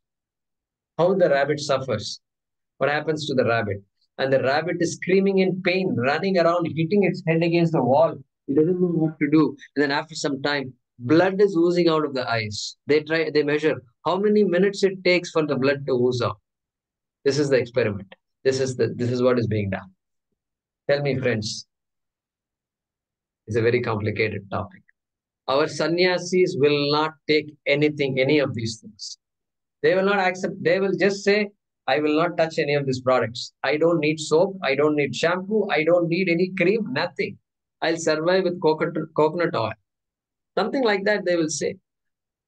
how the rabbit suffers, what happens to the rabbit. And the rabbit is screaming in pain, running around, hitting its head against the wall. It doesn't know what to do. And then after some time, blood is oozing out of the eyes. They measure how many minutes it takes for the blood to ooze out. This is the experiment. This is what is being done. Tell me, friends, it's a very complicated topic. Our sannyasis will not take anything, any of these things. They will not accept, they will just say, I will not touch any of these products. I don't need soap. I don't need shampoo. I don't need any cream, nothing. I'll survive with coconut oil. Something like that they will say.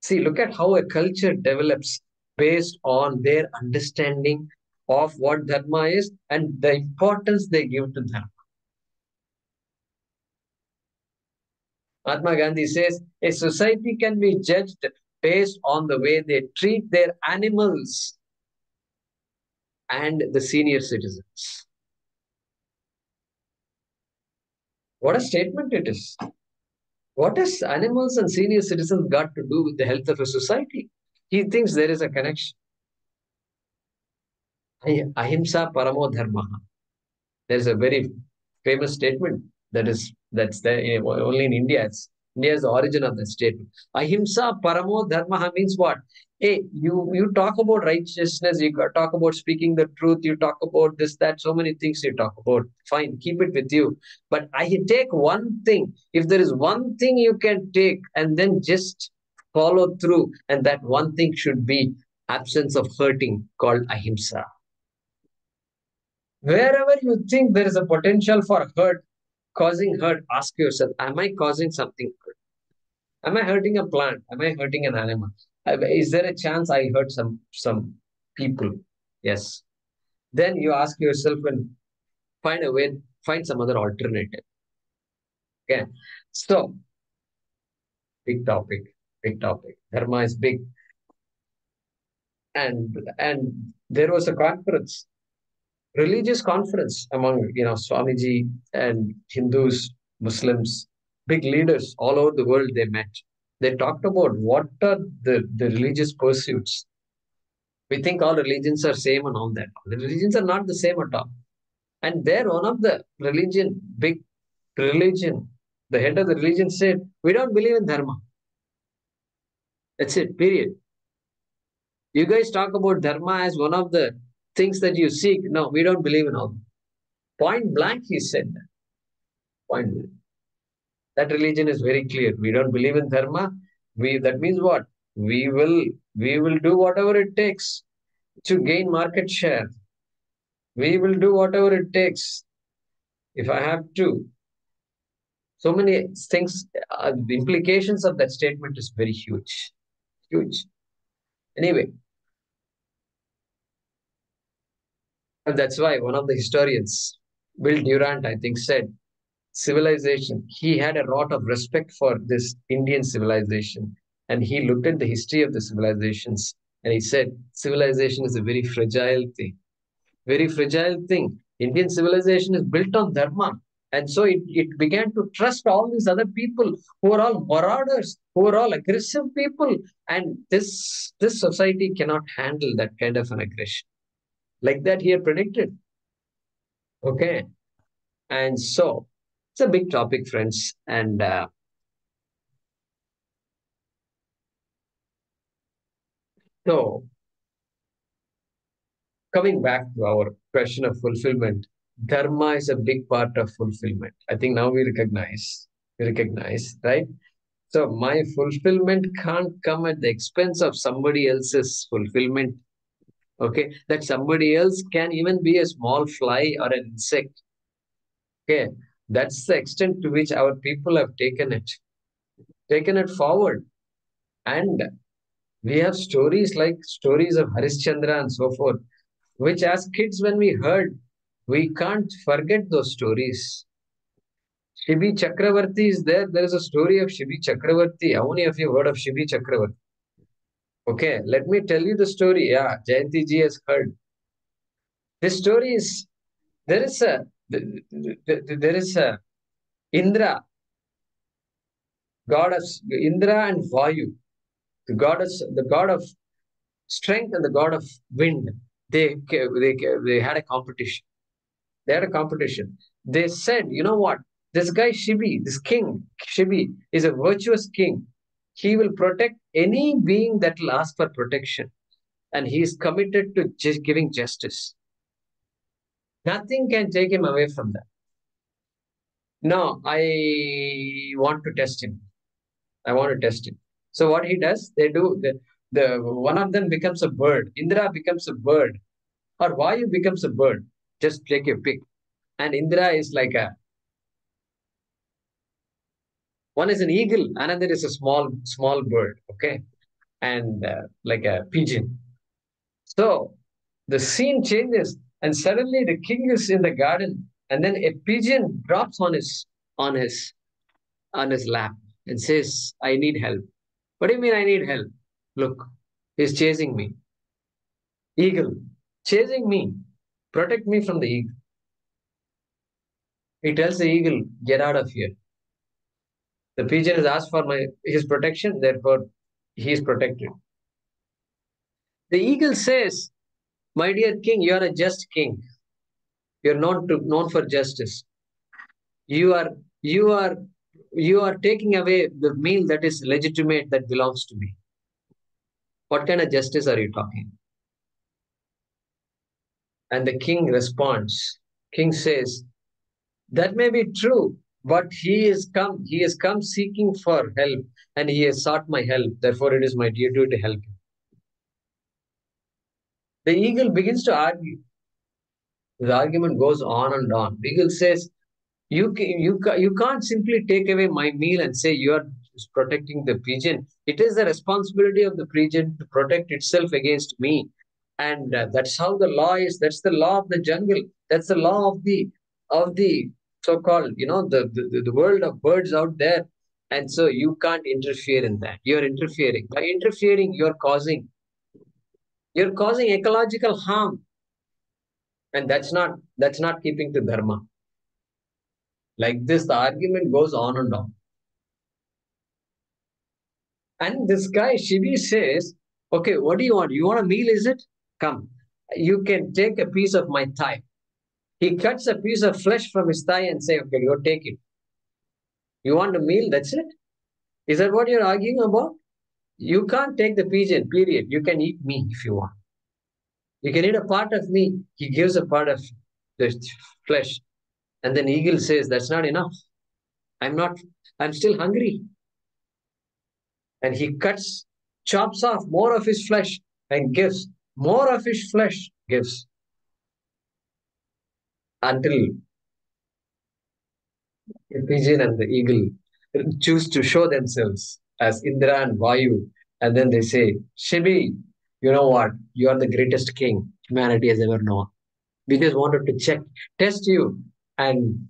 See, look at how a culture develops based on their understanding of what dharma is and the importance they give to dharma. Mahatma Gandhi says a society can be judged based on the way they treat their animals and the senior citizens. What a statement it is. What has animals and senior citizens got to do with the health of a society? He thinks there is a connection. Ahimsa paramo dharma. There is a very famous statement that's there only in India. India is the origin of that statement. Ahimsa paramo dharma means what? Hey, you talk about righteousness, you talk about speaking the truth, you talk about this, that, so many things you talk about. Fine, keep it with you. But I take one thing. If there is one thing you can take and then just follow through, and that one thing should be absence of hurting, called ahimsa. Wherever you think there is a potential for causing hurt, ask yourself, am I causing something hurt? Am I hurting a plant? Am I hurting an animal? Is there a chance I hurt some people? Yes. Then you ask yourself and find some other alternative. Okay. So, big topic. Dharma is big. And there was a conference, religious conference among Swamiji and Hindus, Muslims, big leaders all over the world. They met. They talked about what are the religious pursuits. We think all religions are same and all that. The religions are not the same at all. And there, one of the big religion, the head of the religion said, we don't believe in dharma. That's it, period. You guys talk about dharma as one of the things that you seek. No, we don't believe in all that. Point blank, he said that. Point blank. That religion is very clear. We don't believe in dharma. That means what? We will do whatever it takes to gain market share. We will do whatever it takes if I have to. So many things, the implications of that statement is very huge. Huge. Anyway, and that's why one of the historians, Will Durant, I think, said, civilization, he had a lot of respect for this Indian civilization. And he looked at the history of the civilizations and he said, civilization is a very fragile thing. Very fragile thing. Indian civilization is built on dharma. And so it began to trust all these other people who are all marauders, who are all aggressive people. And this society cannot handle that kind of an aggression. Like that he had predicted. Okay. And so it's a big topic, friends. And so coming back to our question of fulfillment, dharma is a big part of fulfillment. I think now we recognize, right? So my fulfillment can't come at the expense of somebody else's fulfillment. Okay, that somebody else can even be a small fly or an insect. Okay, that's the extent to which our people have taken it forward. And we have stories like stories of Harishchandra and so forth, which as kids, when we heard, we can't forget those stories. Shibi Chakravarti is there. There is a story of Shibi Chakravarti. How many of you heard of Shibi Chakravarti? Okay, let me tell you the story. Yeah, Jayanti ji has heard. This story is there is a Indra, god of Indra and Vayu, the god of strength and the god of wind. They had a competition. They had a competition. They said, you know what? This guy Shibi, this king Shibi, is a virtuous king. He will protect any being that will ask for protection, and he is committed to just giving justice. Nothing can take him away from that. No, I want to test him. I want to test him. So what he does, they do the one of them becomes a bird. Indra becomes a bird, or Vayu becomes a bird. Just take a pick. And Indra is like one is an eagle, another is a small bird. Okay, and like a pigeon. So the scene changes, and suddenly the king is in the garden, and then a pigeon drops on his lap and says, "I need help." What do you mean I need help? Look, he's chasing me. Eagle, chasing me. Protect me from the eagle. He tells the eagle, get out of here. The pigeon has asked for his protection, therefore he is protected. The eagle says, my dear king, you are a just king. You're known for justice. You are taking away the meal that is legitimate, that belongs to me. What kind of justice are you talking? And the king responds. King says, that may be true, but he has come seeking for help, and he has sought my help. Therefore, it is my duty to help him. The eagle begins to argue. The argument goes on and on. The eagle says, you can't simply take away my meal and say you are protecting the pigeon. It is the responsibility of the pigeon to protect itself against me. And that's how the law is. That's the law of the jungle. That's the law of the so-called, the world of birds out there. And so you can't interfere in that. You're interfering. By interfering, you're causing ecological harm. And that's not keeping to dharma. Like this, the argument goes on and on. And this guy, Shibi, says, okay, what do you want? You want a meal, is it? Come. You can take a piece of my thigh. He cuts a piece of flesh from his thigh and say, okay, you take it. You want a meal? That's it? Is that what you're arguing about? You can't take the pigeon, period. You can eat me if you want. You can eat a part of me. He gives a part of the flesh. And then eagle says, that's not enough. I'm still hungry. And he chops off more of his flesh and gives. More of his flesh gives. Until the pigeon and the eagle choose to show themselves as Indra and Vayu. And then they say, Shibi, you know what? You are the greatest king humanity has ever known. We just wanted to test you, and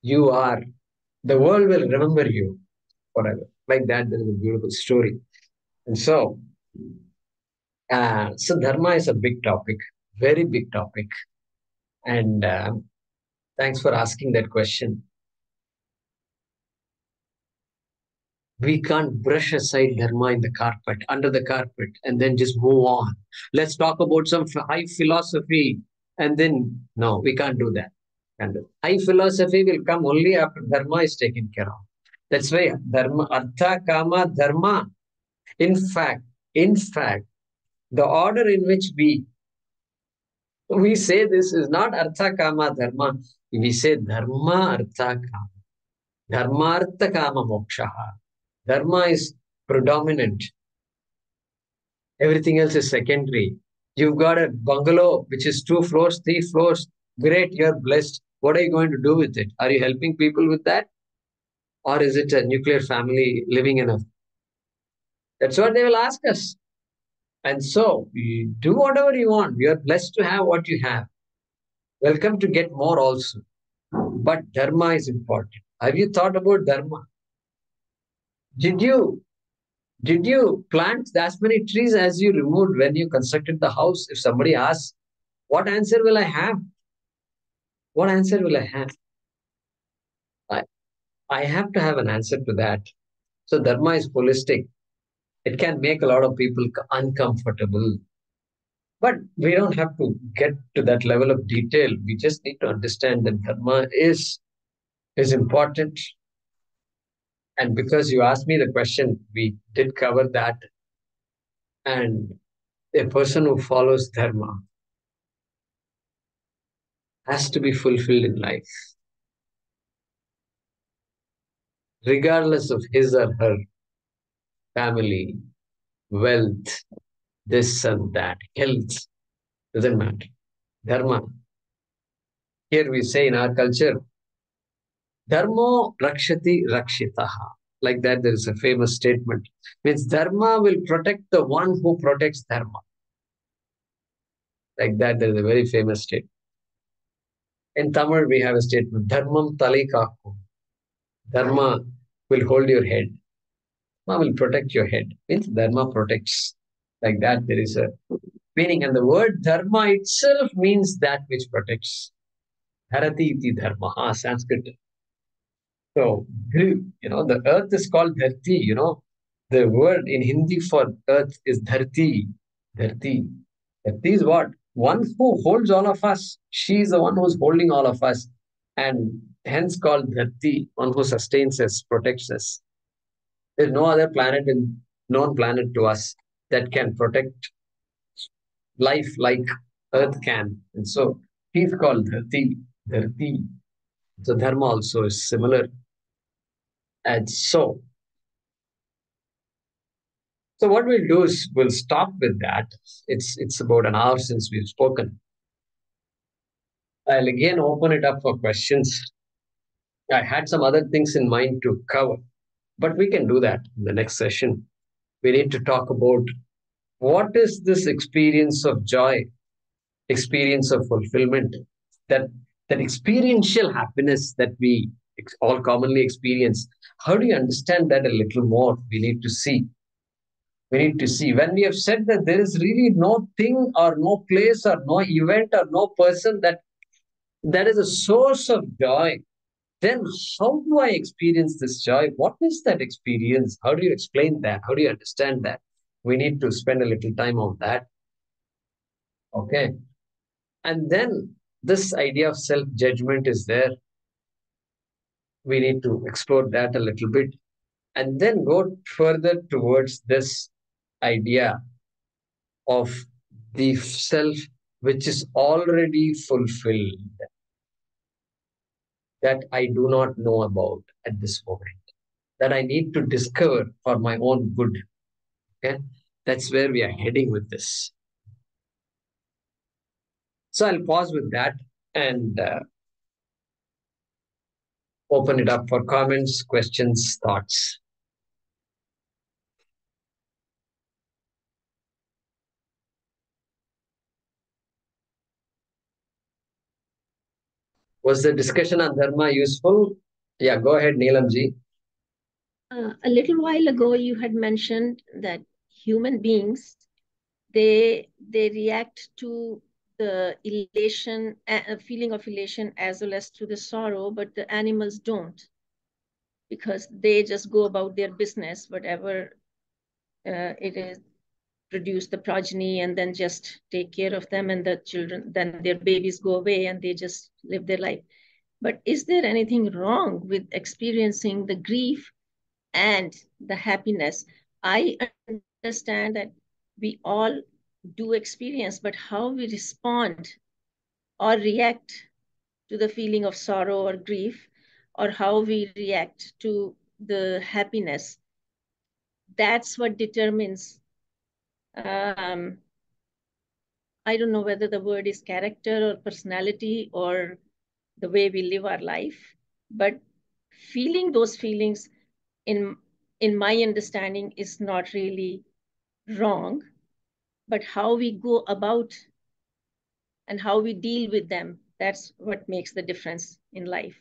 the world will remember you forever. Like that, there is a beautiful story. And so dharma is a big topic, very big topic. And thanks for asking that question. We can't brush aside dharma under the carpet, and then just move on. Let's talk about some high philosophy. And then, no, we can't do that. And high philosophy will come only after dharma is taken care of. That's why dharma, artha, kama, dharma. In fact, the order in which we We say this is not artha kama dharma. We say dharma artha kama. Dharma artha kama mokshaha. Dharma is predominant. Everything else is secondary. You've got a bungalow which is 2 floors, 3 floors. Great, you're blessed. What are you going to do with it? Are you helping people with that? Or is it a nuclear family living in a... That's what they will ask us. And so, you do whatever you want. You are blessed to have what you have. Welcome to get more also. But dharma is important. Have you thought about dharma? Did you plant as many trees as you removed when you constructed the house? If somebody asks, what answer will I have? What answer will I have? I have to have an answer to that. So dharma is holistic. It can make a lot of people uncomfortable. But we don't have to get to that level of detail. We just need to understand that dharma is important. And because you asked me the question, we did cover that. And a person who follows dharma has to be fulfilled in life, regardless of his or her family, wealth, this and that, health, doesn't matter. Dharma. Here we say in our culture, Dharmo rakshati rakshitaha. Like that, there is a famous statement. Means Dharma will protect the one who protects Dharma. Like that, there is a very famous statement. In Tamil, we have a statement, Dharmam talai kaakkum. Dharma will hold your head. Dharma will protect your head. Means Dharma protects. Like that, there is a meaning. And the word Dharma itself means that which protects. Dharati iti dharma, Sanskrit. So, the earth is called dharti, The word in Hindi for earth is dharti. Dharti. Dharti is what? One who holds all of us. She is the one who's holding all of us. And hence called dharti, one who sustains us, protects us. There's no other planet known planet to us that can protect life like earth can. And so he's called dharti. Dharti. So dharma also is similar. And so what we'll do is we'll stop with that. It's about an hour since we've spoken. I'll again open it up for questions. I had some other things in mind to cover, but we can do that in the next session. We need to talk about what is this experience of joy, experience of fulfillment, that experiential happiness that we all commonly experience. How do you understand that a little more? We need to see. When we have said that there is really no thing or no place or no event or no person that is a source of joy, then how do I experience this joy? What is that experience? How do you explain that? How do you understand that? We need to spend a little time on that. Okay. And then this idea of self-judgment is there. We need to explore that a little bit and then go further towards this idea of the self which is already fulfilled, that I do not know about at this moment, that I need to discover for my own good. Okay, that's where we are heading with this. So I'll pause with that and open it up for comments, questions, thoughts. Was the discussion on dharma useful? Yeah, go ahead, Neelamji. A little while ago, you had mentioned that human beings, they react to the elation, a feeling of elation, as well as to the sorrow, but the animals don't, because they just go about their business, whatever it is, produce the progeny and then just take care of them, and the children, then their babies go away and they just live their life. But is there anything wrong with experiencing the grief and the happiness? I understand that we all do experience, but how we respond or react to the feeling of sorrow or grief, or how we react to the happiness. That's what determines, I don't know whether the word is character or personality or the way we live our life, but feeling those feelings in my understanding is not really wrong, but how we go about and how we deal with them, that's what makes the difference in life.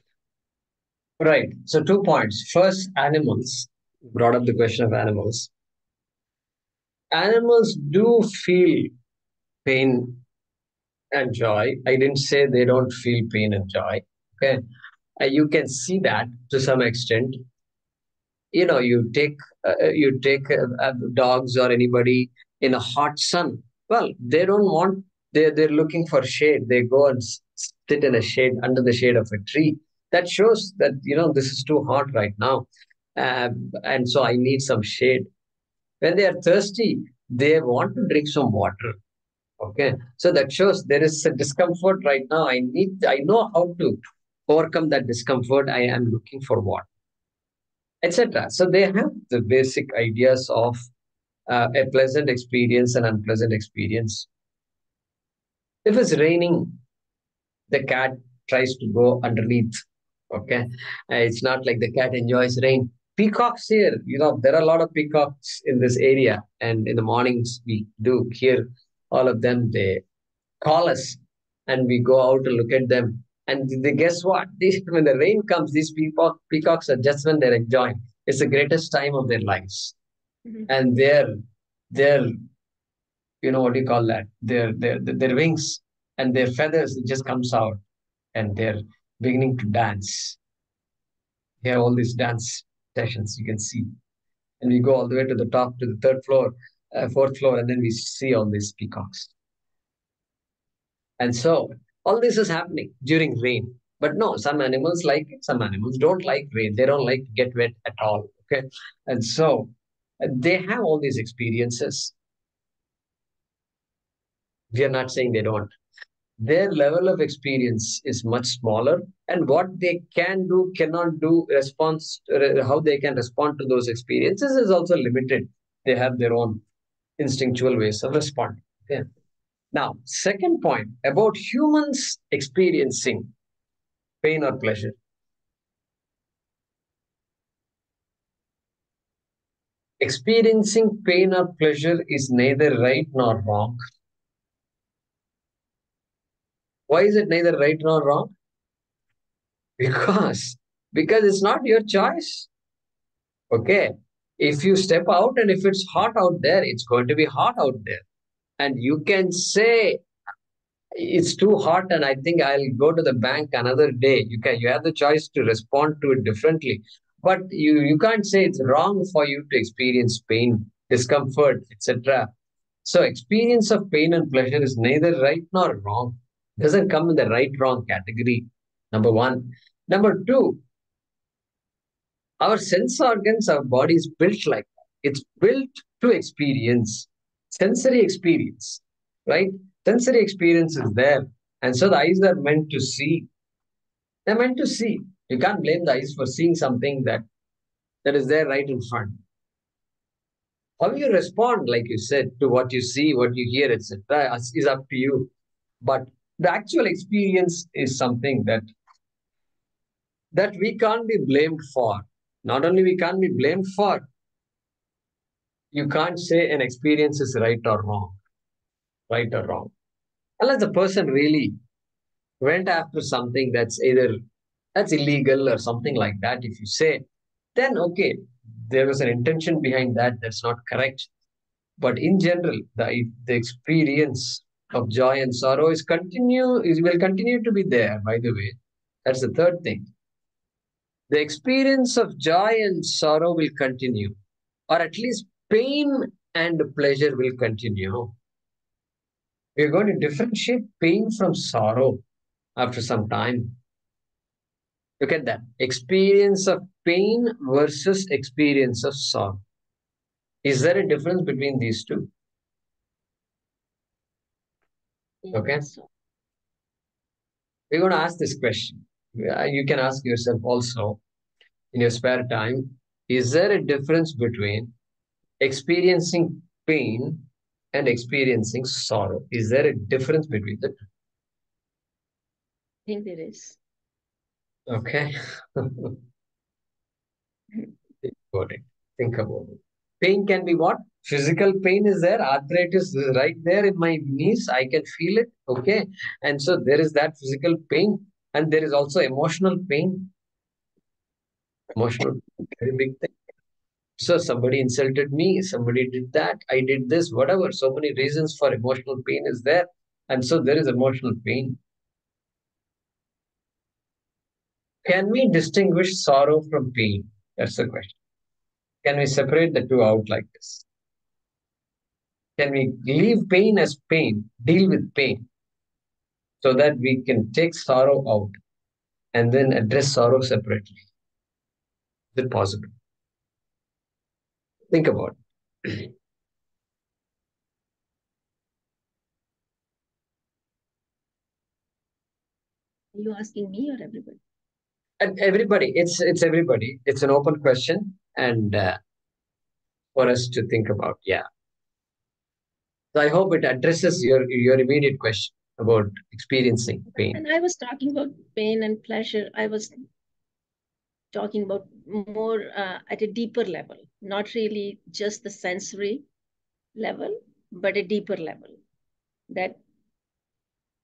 Right. So 2 points. First, animals. Brought up the question of animals. Animals do feel pain and joy. I didn't say they don't feel pain and joy. Okay. You can see that to some extent. You take dogs or anybody in a hot sun. Well, they don't want. They're looking for shade. They go and sit in a shade under the shade of a tree. That shows that this is too hot right now, and so I need some shade. When they are thirsty, they want to drink some water. Okay, so that shows there is a discomfort right now. I know how to overcome that discomfort. I am looking for water, etc. So they have the basic ideas of a pleasant experience and unpleasant experience. If it's raining, the cat tries to go underneath. Okay, it's not like the cat enjoys rain. Peacocks here, there are a lot of peacocks in this area, and in the mornings we do hear all of them. They call us, and we go out to look at them. And guess what? When the rain comes, these peacocks are just when they're enjoying. It's the greatest time of their lives, Mhm. and their what do you call that? Their wings and their feathers just comes out, and they're beginning to dance. They have all these dance sessions you can see, and we go all the way to the top to the third floor, fourth floor, and then we see all these peacocks. And so all this is happening during rain. But no, some animals like it, some animals don't like rain. They don't like to get wet at all. Okay. And so they have all these experiences. We are not saying they don't. Their level of experience is much smaller, and what they can do, cannot do, how they can respond to those experiences is also limited. They have their own instinctual ways of responding. Okay. Now, second point about humans experiencing pain or pleasure. Experiencing pain or pleasure is neither right nor wrong. Why is it neither right nor wrong? Because it's not your choice. Okay. If you step out and if it's hot out there, it's going to be hot out there. And you can say it's too hot and I think I'll go to the bank another day. You have the choice to respond to it differently. But you can't say it's wrong for you to experience pain, discomfort, etc. So experience of pain and pleasure is neither right nor wrong. Doesn't come in the right wrong category. Number one. Number two, our sense organs, our body is built like that. It's built to experience sensory experience, right? Sensory experience is there. And so the eyes are meant to see. They're meant to see. You can't blame the eyes for seeing something that is there right in front. How you respond, like you said, to what you see, what you hear, etc., is up to you. But the actual experience is something that we can't be blamed for. Not only we can't be blamed for, you can't say an experience is right or wrong, right or wrong. Unless the person really went after something that's illegal or something like that, if you say, then okay, there was an intention behind that, that's not correct. But in general, the experience of joy and sorrow will continue to be there, by the way. That's the third thing. The experience of joy and sorrow will continue, or at least pain and pleasure will continue. We're going to differentiate pain from sorrow after some time. Look at that. Experience of pain versus experience of sorrow. Is there a difference between these two? Okay. So we're going to ask this question. You can ask yourself also in your spare time, is there a difference between experiencing pain and experiencing sorrow? Is there a difference between the two? I think there is. Okay. Think about it. Think about it. Pain can be what? Physical pain is there. Arthritis is right there in my knees. I can feel it. Okay. And so there is that physical pain. And there is also emotional pain. Emotional, very big thing. So somebody insulted me, somebody did that, I did this, whatever. So many reasons for emotional pain is there. And so there is emotional pain. Can we distinguish sorrow from pain? That's the question. Can we separate the two out like this? Can we leave pain as pain, deal with pain, so that we can take sorrow out and then address sorrow separately? Is it possible? Think about it. Are you asking me or everybody? And everybody, it's everybody. It's an open question, and for us to think about. Yeah. So I hope it addresses your immediate question about experiencing pain. And I was talking about pain and pleasure. I was talking about more at a deeper level, not really just the sensory level, but a deeper level, that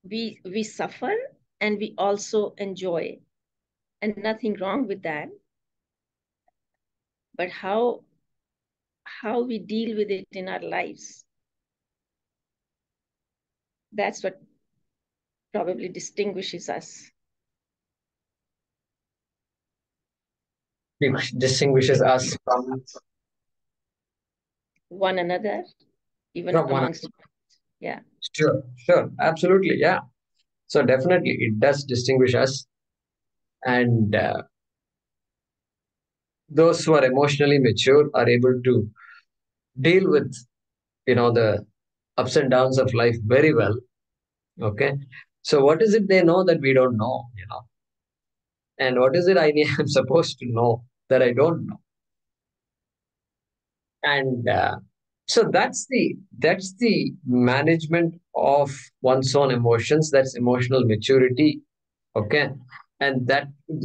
we suffer and we also enjoy, and nothing wrong with that. But how we deal with it in our lives, that's what probably distinguishes us. Distinguishes us from one another, even one amongst another. Yeah. Sure, absolutely, yeah. So definitely, it does distinguish us, and those who are emotionally mature are able to deal with the ups and downs of life very well. Okay, so what is it they know that we don't know? And what is it I'm supposed to know that I don't know? And so that's the management of one's own emotions. That's emotional maturity. Okay, and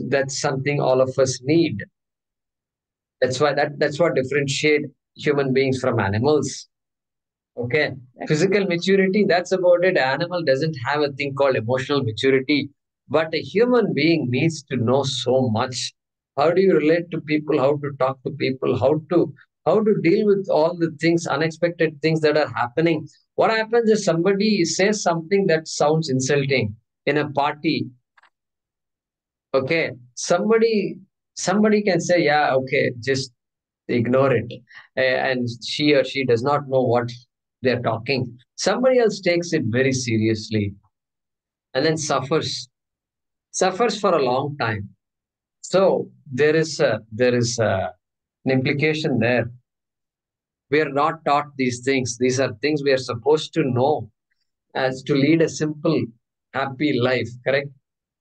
that's something all of us need. That's what differentiate human beings from animals. Okay, physical maturity, that's about it. An animal doesn't have a thing called emotional maturity, but a human being needs to know so much. How do you relate to people? How to talk to people? How to deal with all the things, unexpected things that are happening? What happens if somebody says something that sounds insulting in a party? Okay, somebody can say, yeah, okay, just ignore it. And she or she does not know what they're talking. Somebody else takes it very seriously and then suffers for a long time. So an implication there. We are not taught these things. These are things we are supposed to know as to lead a simple, happy life. Correct?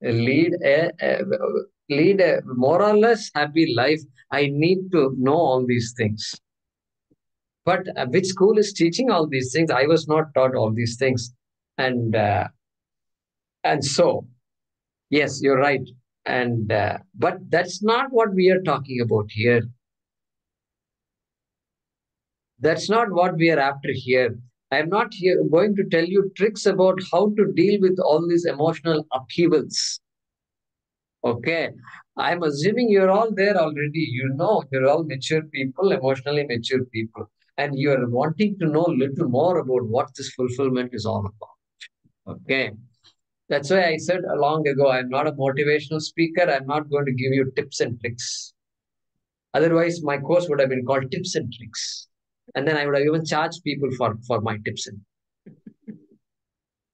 Lead a more or less happy life. I need to know all these things. But which school is teaching all these things? I was not taught all these things, and so yes, you're right. And but that's not what we are talking about here. That's not what we are after here. I'm not here going to tell you tricks about how to deal with all these emotional upheavals. Okay. I'm assuming you're all there already. You're all mature people, emotionally mature people, and you're wanting to know a little more about what this fulfillment is all about. Okay. That's why I said long ago, I'm not a motivational speaker. I'm not going to give you tips and tricks. Otherwise, my course would have been called Tips and Tricks. And then I would have even charged people for my tips.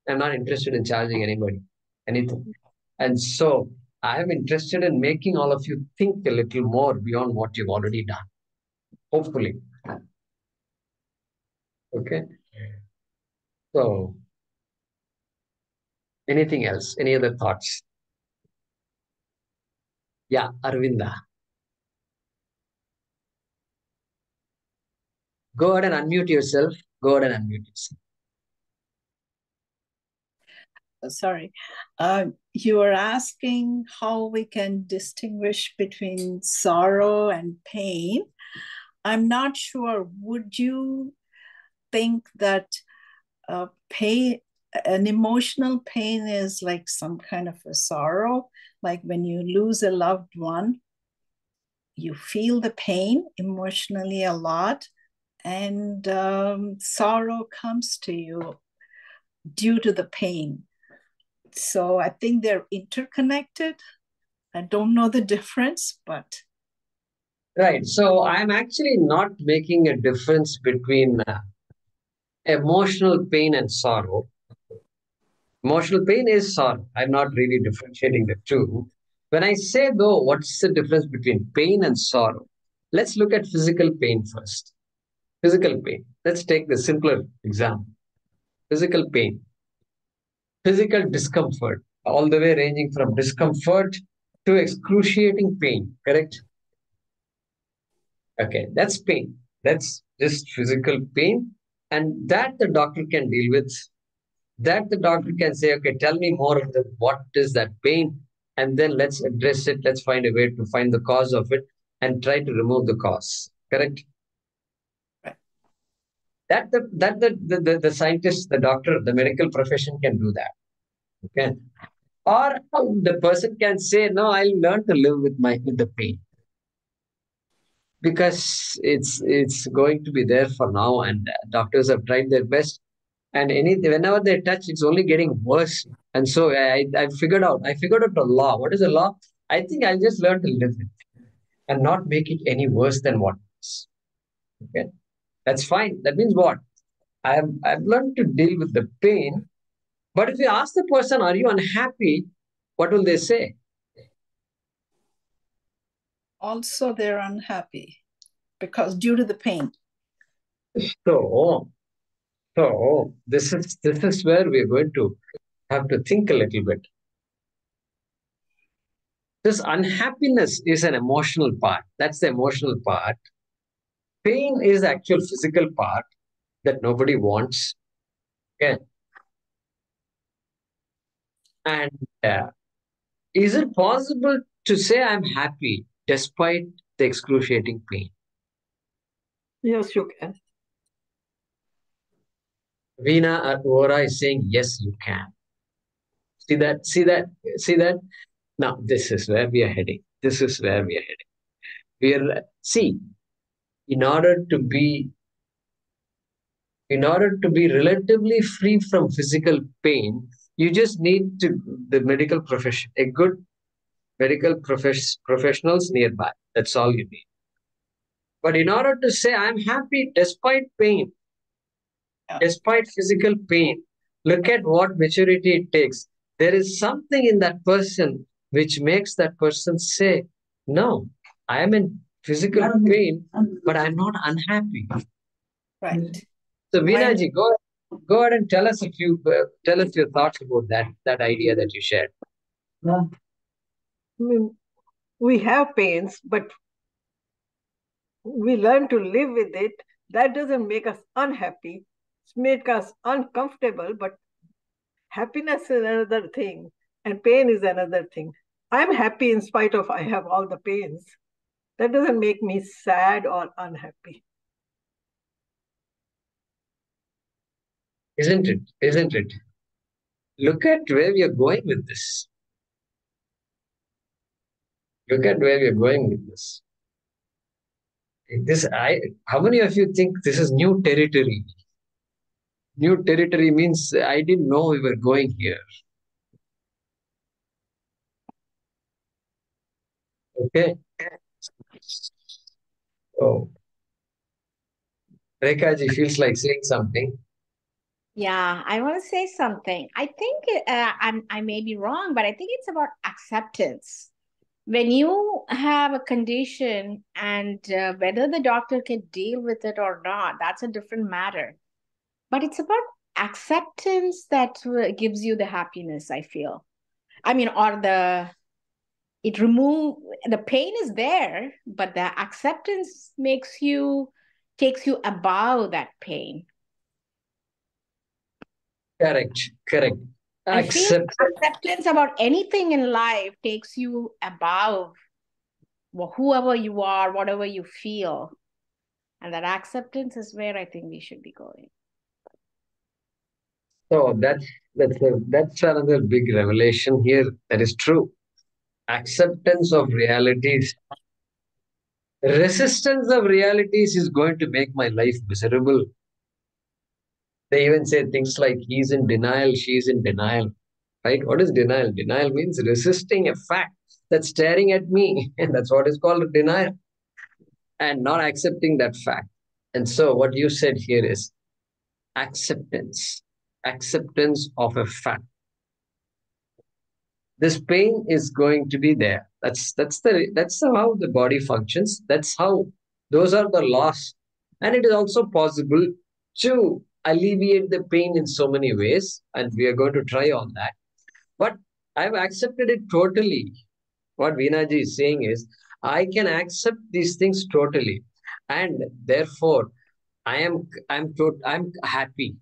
I'm not interested in charging anybody anything. And so I am interested in making all of you think a little more beyond what you've already done. Hopefully. Okay. So Anything else? Any other thoughts? Yeah, Arvinda. Go ahead and unmute yourself. Go ahead and unmute yourself. Sorry. You were asking how we can distinguish between sorrow and pain. I'm not sure. Would you think that an emotional pain is like some kind of a sorrow? Like when you lose a loved one, you feel the pain emotionally a lot, and sorrow comes to you due to the pain. So I think they're interconnected. I don't know the difference, but. Right. So I'm actually not making a difference between emotional pain and sorrow. Emotional pain is sorrow. I'm not really differentiating the two. When I say, though, what's the difference between pain and sorrow? Let's look at physical pain first. Physical pain. Let's take the simpler example. Physical pain. Physical discomfort, all the way ranging from discomfort to excruciating pain, correct? Okay, that's pain. That's just physical pain. And that the doctor can deal with. That the doctor can say, okay, tell me more of what is that pain? And then let's address it. Let's find a way to find the cause of it and try to remove the cause. Correct? That the scientist, the doctor, the medical profession can do that. Okay. Or the person can say, no, I'll learn to live with the pain. Because it's going to be there for now, and doctors have tried their best. And whenever they touch, it's only getting worse. And so I figured out the law. What is the law? I think I'll just learn to live with it and not make it any worse than what it is. Okay. That's fine. That means what? I've learned to deal with the pain. But if you ask the person, are you unhappy? What will they say? Also, they're unhappy because due to the pain. So this is where we're going to have to think a little bit. This unhappiness is an emotional part. That's the emotional part. Pain is the actual physical part that nobody wants. Okay. And is it possible to say I'm happy despite the excruciating pain? Yes, you can. Veena Vora is saying, yes, you can. See that? Now, this is where we are heading. See, in order to be relatively free from physical pain, you just need the medical profession, a good medical professionals nearby. That's all you need. But in order to say, I'm happy despite pain, despite physical pain, look at what maturity it takes. There is something in that person which makes that person say, no, I am in physical pain, but I'm not unhappy. Right. So Veenaji, go ahead and tell us your thoughts about that idea that you shared. I mean, we have pains, but we learn to live with it. That doesn't make us unhappy. It makes us uncomfortable, but happiness is another thing, and pain is another thing. I'm happy in spite of I have all the pains. That doesn't make me sad or unhappy. Isn't it? Look at where we are going with this. How many of you think this is new territory? New territory means I didn't know we were going here. Okay. Oh. Rekhaji feels like saying something. Yeah, I want to say something. I think I may be wrong, but I think it's about acceptance. When you have a condition and whether the doctor can deal with it or not, that's a different matter. But it's about acceptance that gives you the happiness, I feel. I mean, or the pain is there, but the acceptance takes you above that pain. Correct. I feel acceptance about anything in life takes you above whoever you are, whatever you feel. And that acceptance is where I think we should be going. So that's another big revelation here. That is true. Acceptance of realities. Resistance of realities is going to make my life miserable. They even say things like he's in denial, she's in denial. Right? What is denial? Denial means resisting a fact that's staring at me. And that's what is called denial. And not accepting that fact. And so what you said here is acceptance of a fact. This pain is going to be there. That's how the body functions. That's how those are the laws. And it is also possible to alleviate the pain in so many ways. And we are going to try on that. But I've accepted it totally. What Veenaji is saying is, I can accept these things totally. And therefore, I'm happy.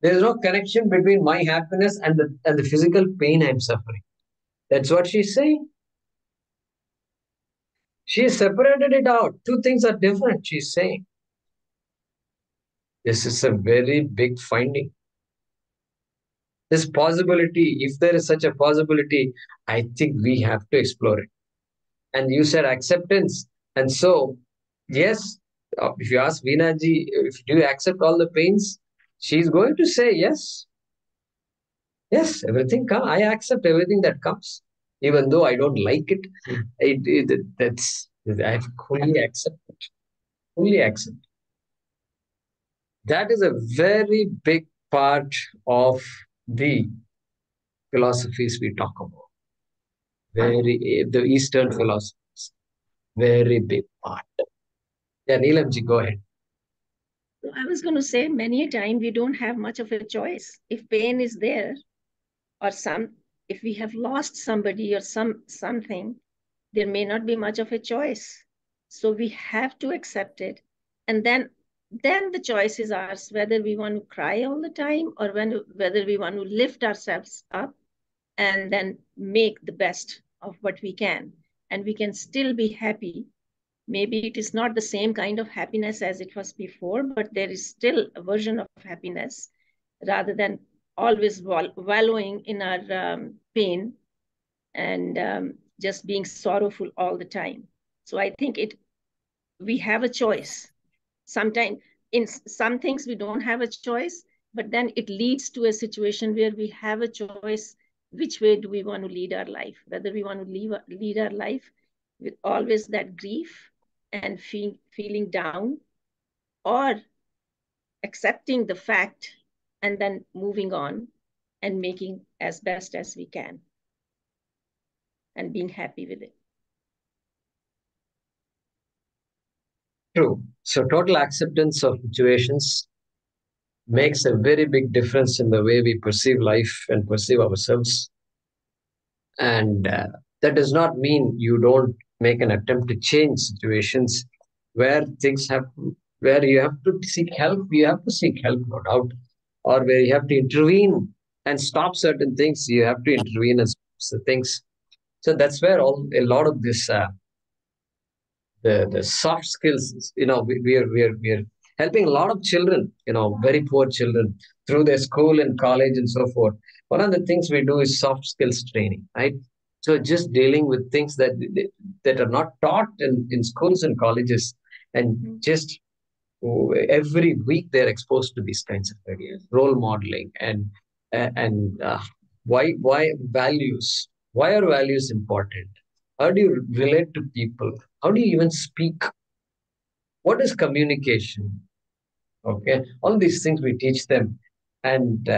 There is no connection between my happiness and the physical pain I'm suffering. That's what she's saying. She separated it out. Two things are different, she's saying. This is a very big finding. This possibility, if there is such a possibility, I think we have to explore it. And you said acceptance. And so, yes, if you ask Veenaji, do you accept all the pains? She's going to say yes. Yes, everything comes. I accept everything that comes, even though I don't like it. I fully accept it. Fully accept. That is a very big part of the philosophies we talk about. The Eastern philosophies, very big part. Yeah, Neelamji, go ahead. I was going to say, many a time we don't have much of a choice. If pain is there, or if we have lost somebody or something, there may not be much of a choice. So we have to accept it. And then the choice is ours, whether we want to cry all the time or whether we want to lift ourselves up and then make the best of what we can. And we can still be happy. Maybe it is not the same kind of happiness as it was before, but there is still a version of happiness rather than always wallowing in our pain and just being sorrowful all the time. So I think we have a choice. Sometimes in some things we don't have a choice, but then it leads to a situation where we have a choice. Which way do we want to lead our life? Whether we want to lead our life with always that grief and feeling down, or accepting the fact and then moving on and making as best as we can and being happy with it. True. So total acceptance of situations makes a very big difference in the way we perceive life and perceive ourselves. And that does not mean you don't make an attempt to change situations where where you have to seek help. You have to seek help, no doubt. Or where you have to intervene and stop certain things, you have to intervene and stop things. So that's where a lot of this the soft skills, we are helping a lot of children, very poor children, through their school and college and so forth. One of the things we do is soft skills training, right? So just dealing with things that are not taught in schools and colleges, and just every week they're exposed to these kinds of ideas, role modeling and why values. Why are values important? How do you relate to people? How do you even speak? What is communication? Okay, all these things we teach them, and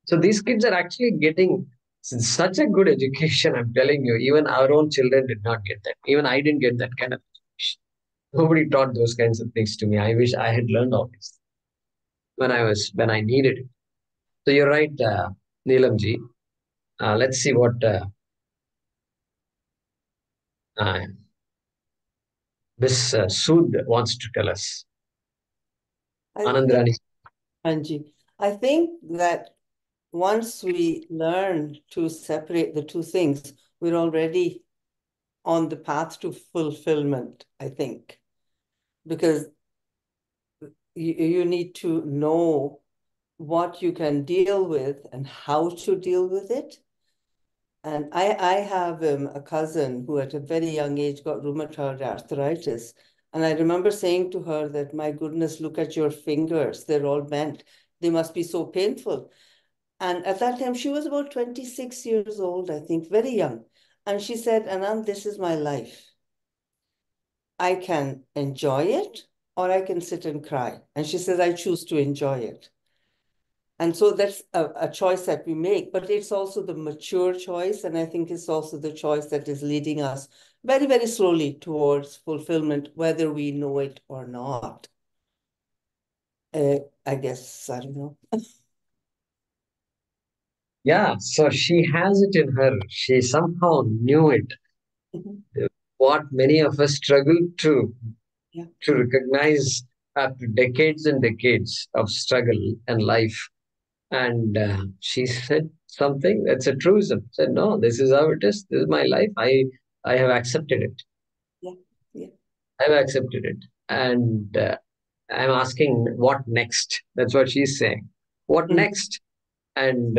so these kids are actually getting such a good education. I'm telling you, even our own children did not get that. Even I didn't get that kind of education. Nobody taught those kinds of things to me. I wish I had learned all this when I needed it. So you're right, Neelamji. Let's see what uh, Miss Sood wants to tell us. I think, Anandrani. Anji, I think that once we learn to separate the two things, we're already on the path to fulfillment, I think, because you need to know what you can deal with and how to deal with it. And I have a cousin who at a very young age got rheumatoid arthritis. And I remember saying to her that, my goodness, look at your fingers. They're all bent. They must be so painful. And at that time, she was about 26 years old, I think, very young. And she said, Anand, this is my life. I can enjoy it or I can sit and cry. And she says, I choose to enjoy it. And so that's a choice that we make, but it's also the mature choice. And I think it's also the choice that is leading us very, very slowly towards fulfillment, whether we know it or not. I guess, I don't know. Yeah, so she has it in her. She somehow knew it. What many of us struggle to recognize after decades and decades of struggle and life. And she said something that's a truism. Said, no, this is how it is. This is my life. I have accepted it. Yeah. I've accepted it. And I'm asking, what next? That's what she's saying. What next? And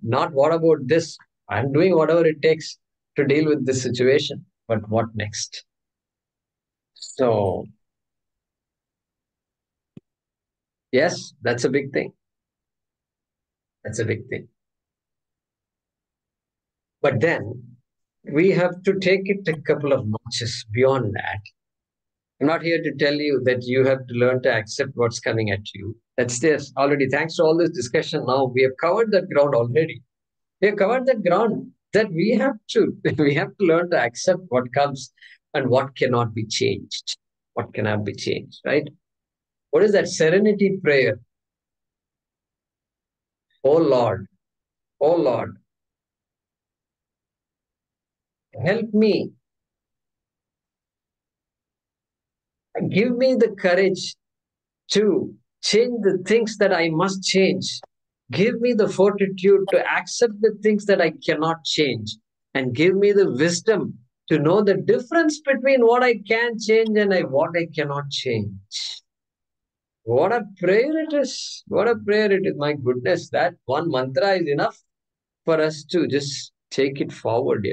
not what about this? I'm doing whatever it takes to deal with this situation. But what next? So, yes, that's a big thing. That's a big thing. But then we have to take it a couple of notches beyond that. I'm not here to tell you that you have to learn to accept what's coming at you. That's this already. Thanks to all this discussion now, we have covered that ground already. We have covered that ground that we have to we have to learn to accept what comes and what cannot be changed. What cannot be changed, right? What is that serenity prayer? Oh Lord, oh Lord, help me. Give me the courage to change the things that I must change. Give me the fortitude to accept the things that I cannot change. And give me the wisdom to know the difference between what I can change and what I cannot change. What a prayer it is. What a prayer it is. My goodness, that one mantra is enough for us to just take it forward,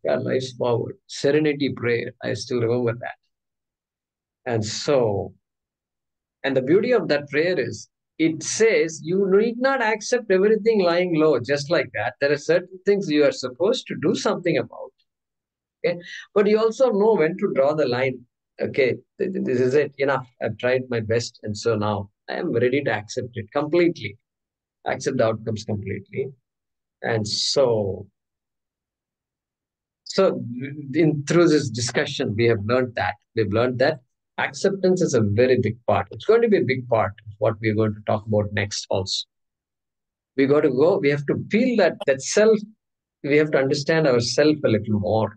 our lives forward. Serenity prayer. I still remember that. And so, and the beauty of that prayer is it says you need not accept everything lying low just like that. There are certain things you are supposed to do something about. Okay. But you also know when to draw the line. Okay, this is it. Enough. I've tried my best. And so now I am ready to accept it completely. Accept the outcomes completely. And so through this discussion, we have learned that. We've learned that acceptance is a very big part. It's going to be a big part of what we're going to talk about next also. We got to go, we have to feel that self, we have to understand ourselves a little more.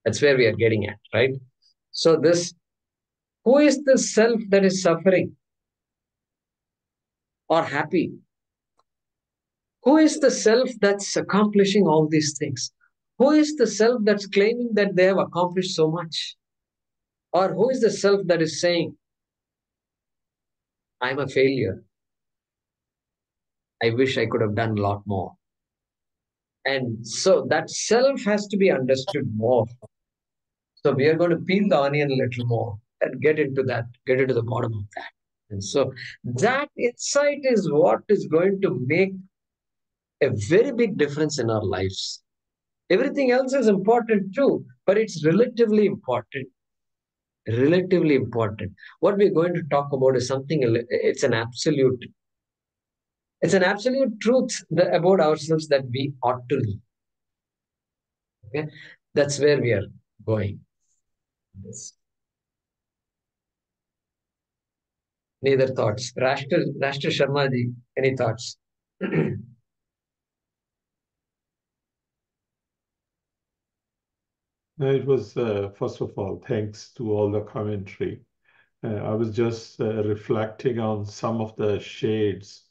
That's where we are getting at, right? So who is the self that is suffering or happy? Who is the self that's accomplishing all these things? Who is the self that's claiming that they have accomplished so much? Or who is the self that is saying, I'm a failure. I wish I could have done a lot more. And so that self has to be understood more. So we are going to peel the onion a little more and get into the bottom of that. And so that insight is what is going to make a very big difference in our lives. Everything else is important too, but it's relatively important. Relatively important. What we're going to talk about is something, it's an absolute truth about ourselves that we ought to know. Okay? That's where we are going. Yes. Neither thoughts. Rashtra Sharma ji, any thoughts? It was, first of all, thanks to all the commentary. I was just reflecting on some of the shades.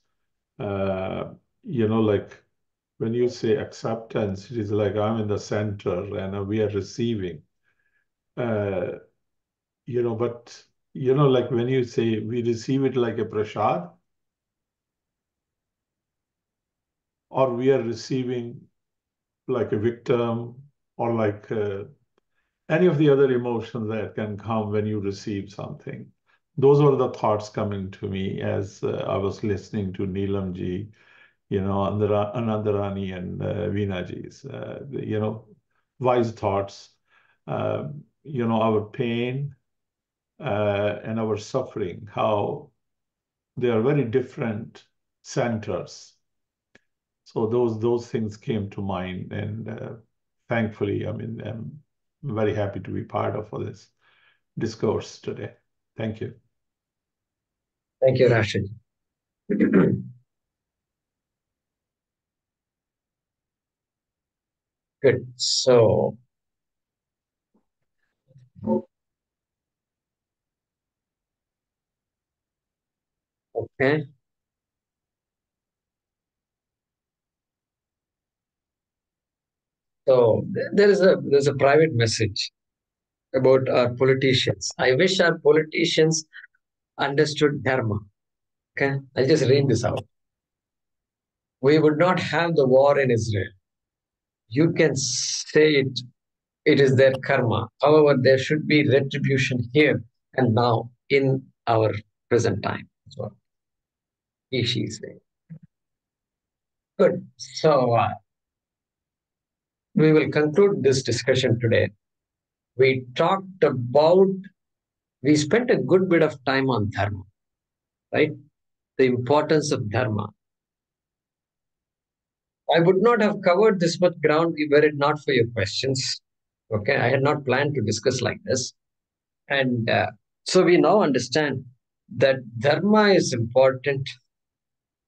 Like when you say acceptance, it is like I'm in the center and we are receiving. But like when you say we receive it like a prasad, or we are receiving like a victim, or like any of the other emotions that can come when you receive something. Those were the thoughts coming to me as I was listening to Neelamji, Anandarani and Veena-ji's, wise thoughts. Our pain and our suffering, how they are very different centers. So those things came to mind, and thankfully, I'm very happy to be part of this discourse today. Thank you. Thank you, Rashid. Good. So, okay. So there's a private message about our politicians. I wish our politicians understood dharma. Okay, I'll just read this out. We would not have the war in Israel. You can say it is their karma. However, there should be retribution here and now in our present time. That's what she is saying. Good. So we will conclude this discussion today. We spent a good bit of time on dharma, right? The importance of dharma. I would not have covered this much ground were it not for your questions. Okay, I had not planned to discuss like this. And so we now understand that dharma is important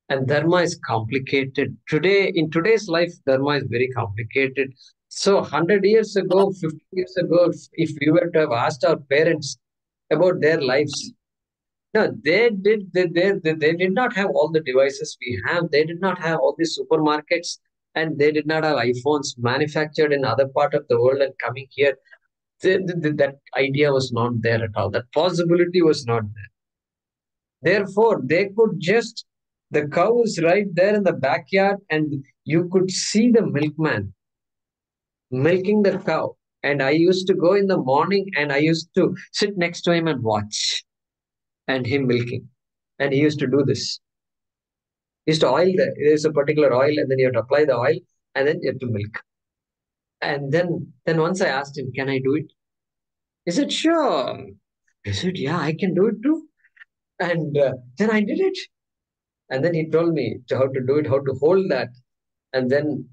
and dharma is complicated. In today's life, dharma is very complicated. So 100 years ago, 50 years ago, if we were to have asked our parents about their lives, no, they did not have all the devices we have. They did not have all the supermarkets, and they did not have iPhones manufactured in other part of the world and coming here. That idea was not there at all. That possibility was not there. Therefore, the cow is right there in the backyard, and you could see the milkman milking the cow. And I used to go in the morning and I used to sit next to him and watch and him milking. And he used to do this. He used to there's a particular oil, and then you have to apply the oil, and then you have to milk. And then once I asked him, can I do it? He said, sure. I said, yeah, I can do it too. And then I did it. And then he told me how to do it, how to hold that. And then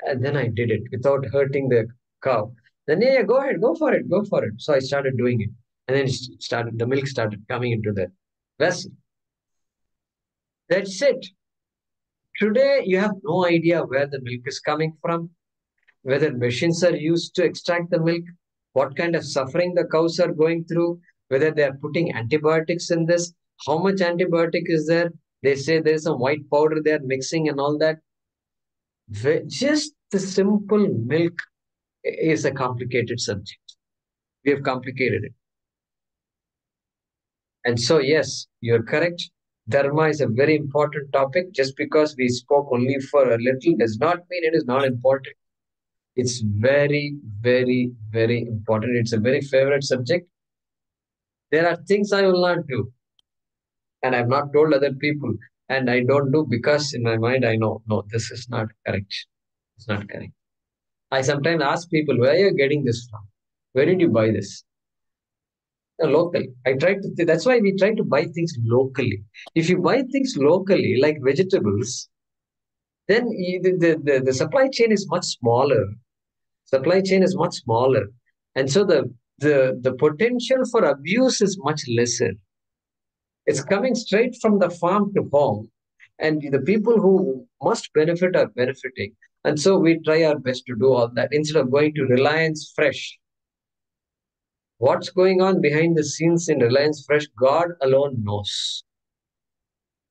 I did it without hurting the cow. Then, yeah, go ahead, go for it. So I started doing it. And then the milk started coming into the vessel. That's it. Today, you have no idea where the milk is coming from, whether machines are used to extract the milk, what kind of suffering the cows are going through, whether they are putting antibiotics in this, how much antibiotic is there. They say there's some white powder they are mixing and all that. Just the simple milk is a complicated subject. We have complicated it. And so, yes, you're correct. Dharma is a very important topic. Just because we spoke only for a little does not mean it is not important. It's very, very, very important. It's a very favorite subject. There are things I will not do. And I've not told other people. And I don't do because in my mind I know, no, this is not correct. It's not correct. I sometimes ask people, where are you getting this from? Where did you buy this? Local. That's why we try to buy things locally. If you buy things locally, like vegetables, then the supply chain is much smaller. And so the potential for abuse is much lesser. It's coming straight from the farm to home, and the people who must benefit are benefiting. And so we try our best to do all that instead of going to Reliance Fresh. What's going on behind the scenes in Reliance Fresh, God alone knows.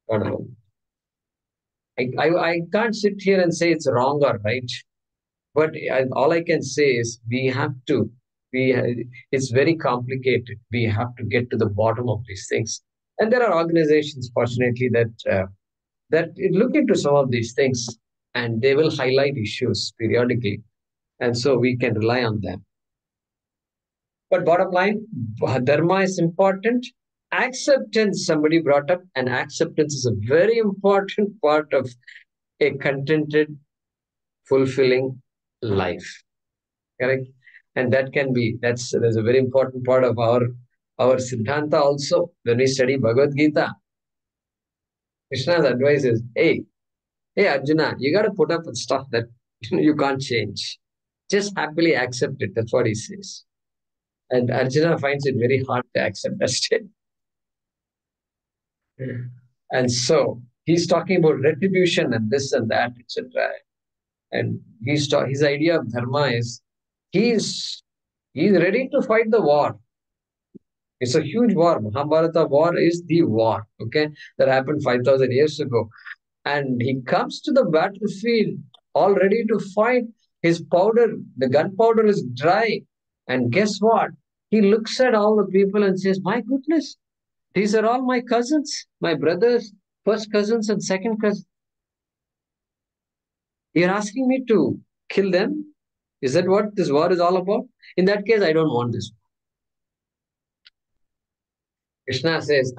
God alone. I can't sit here and say it's wrong or right, but all I can say is we have to. It's very complicated. We have to get to the bottom of these things, and there are organizations, fortunately, that look into some of these things, and they will highlight issues periodically, and so we can rely on them. But bottom line, dharma is important. Acceptance, somebody brought up, and acceptance is a very important part of a contented, fulfilling life. Correct? And that's a very important part of our Siddhanta also. When we study Bhagavad Gita, Krishna's advice is, hey Arjuna, you got to put up with stuff that you can't change. Just happily accept it. That's what he says. And Arjuna finds it very hard to accept that statement. And so he's talking about retribution and this and that, etc. And his idea of dharma is he's ready to fight the war. It's a huge war. Mahabharata war is the war, okay, that happened 5,000 years ago. And he comes to the battlefield all ready to fight. His powder, the gunpowder is dry. And guess what? He looks at all the people and says, my goodness, these are all my cousins, my brothers, first cousins and second cousins. You're asking me to kill them? Is that what this war is all about? In that case, I don't want this. Krishna says,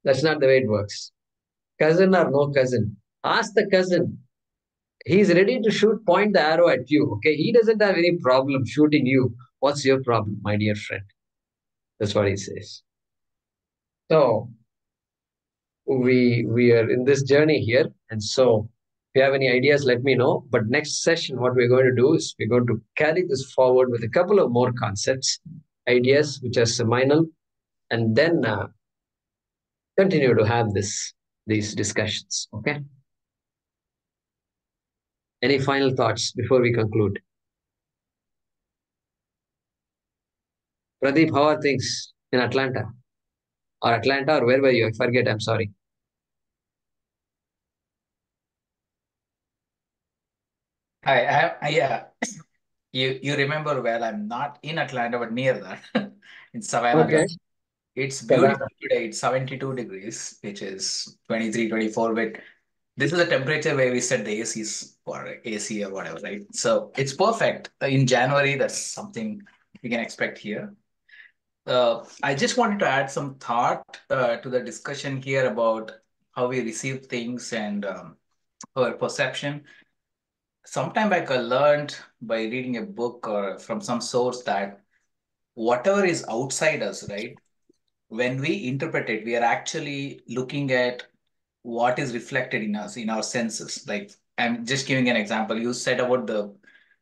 that's not the way it works. Cousin or no cousin, ask the cousin. He's ready to point the arrow at you. Okay, he doesn't have any problem shooting you. What's your problem, my dear friend? That's what he says. So we are in this journey here, and so if you have any ideas, let me know. But next session, what we're going to do is we're going to carry this forward with a couple of more concepts, ideas which are seminal, and then continue to have these discussions. Okay. Any final thoughts before we conclude? Pradeep, how are things in Atlanta? Or where were you? I forget, I'm sorry. Yeah. You remember well, I'm not in Atlanta, but near that, in Savannah. Okay. It's beautiful today. It's 72 degrees, which is 23, 24. But this is the temperature where we set the ACs or AC or whatever, right? So it's perfect. In January, that's something we can expect here. I just wanted to add some thought to the discussion here about how we receive things and our perception. Sometime back, I learned by reading a book or from some source that whatever is outside us, right? When we interpret it, we are actually looking at what is reflected in us, in our senses. Like, I'm just giving an example. You said about the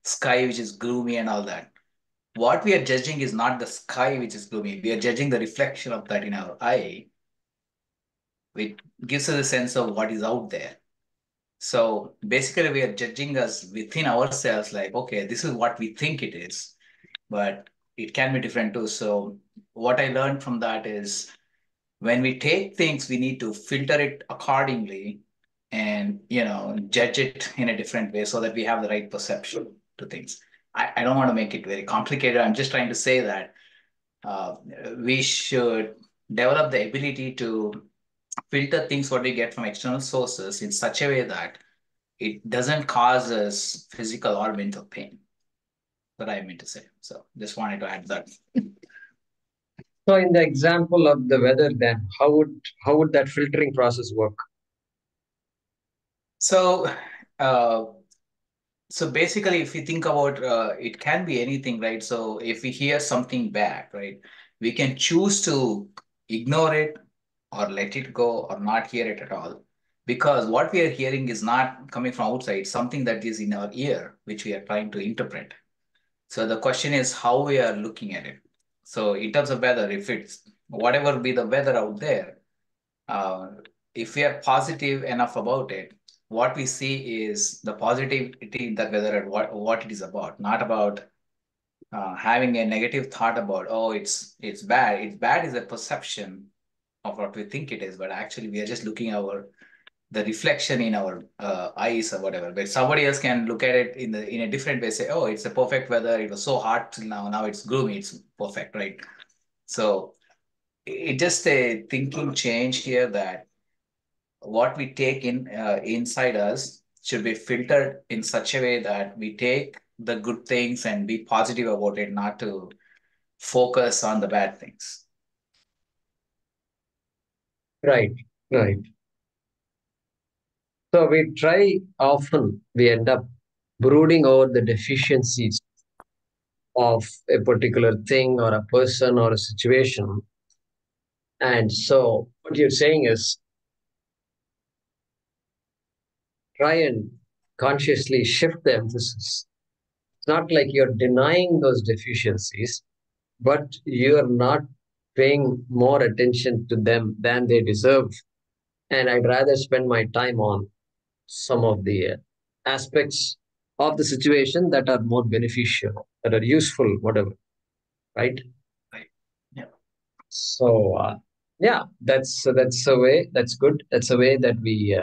sky, which is gloomy and all that. What we are judging is not the sky, which is gloomy. We are judging the reflection of that in our eye, which gives us a sense of what is out there. So basically, we are judging us within ourselves, like, okay, this is what we think it is, but it can be different too. So what I learned from that is when we take things, we need to filter it accordingly and, judge it in a different way so that we have the right perception to things. I don't want to make it very complicated. I'm just trying to say that we should develop the ability to filter things what we get from external sources in such a way that it doesn't cause us physical or mental pain. That I mean to say. So just wanted to add that. So in the example of the weather, then how would that filtering process work? So basically, if you think about it can be anything, right? So if we hear something bad, right, we can choose to ignore it or let it go or not hear it at all. Because what we are hearing is not coming from outside, something that is in our ear, which we are trying to interpret. So the question is how we are looking at it. So in terms of weather, if it's whatever be the weather out there, if we are positive enough about it, what we see is the positivity that whether what it is about, not about having a negative thought about, oh, it's bad. It's bad is a perception of what we think it is, but actually we are just looking the reflection in our eyes or whatever. But somebody else can look at it in a different way, say, oh, it's a perfect weather. It was so hot till now it's gloomy. It's perfect, right? So it just a thinking change here that what we take inside us should be filtered in such a way that we take the good things and be positive about it, not to focus on the bad things. Right, right. So we end up brooding over the deficiencies of a particular thing or a person or a situation. And so what you're saying is try and consciously shift the emphasis. It's not like you're denying those deficiencies, but you're not paying more attention to them than they deserve. And I'd rather spend my time on some of the aspects of the situation that are more beneficial, that are useful, whatever, right? Right. Yeah. So yeah, that's a way. That's good. That's a way that we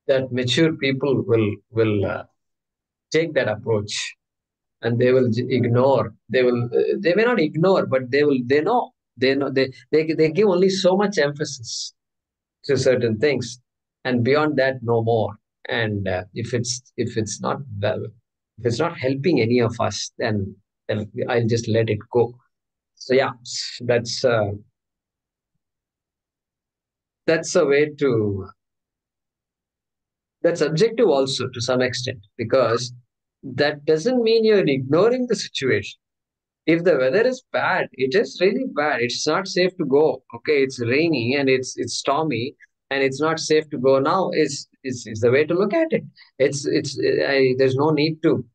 that mature people will take that approach, and they will ignore. They may not ignore, but they give only so much emphasis to certain things, and beyond that, no more. And if it's not helping any of us, then I'll just let it go. So yeah, that's uh, that's a way to that's subjective also to some extent, because that doesn't mean you're ignoring the situation. If the weather is bad, it is really bad. It's not safe to go. Okay, it's rainy and it's stormy, and it's not safe to go now. Is the way to look at it. There's no need to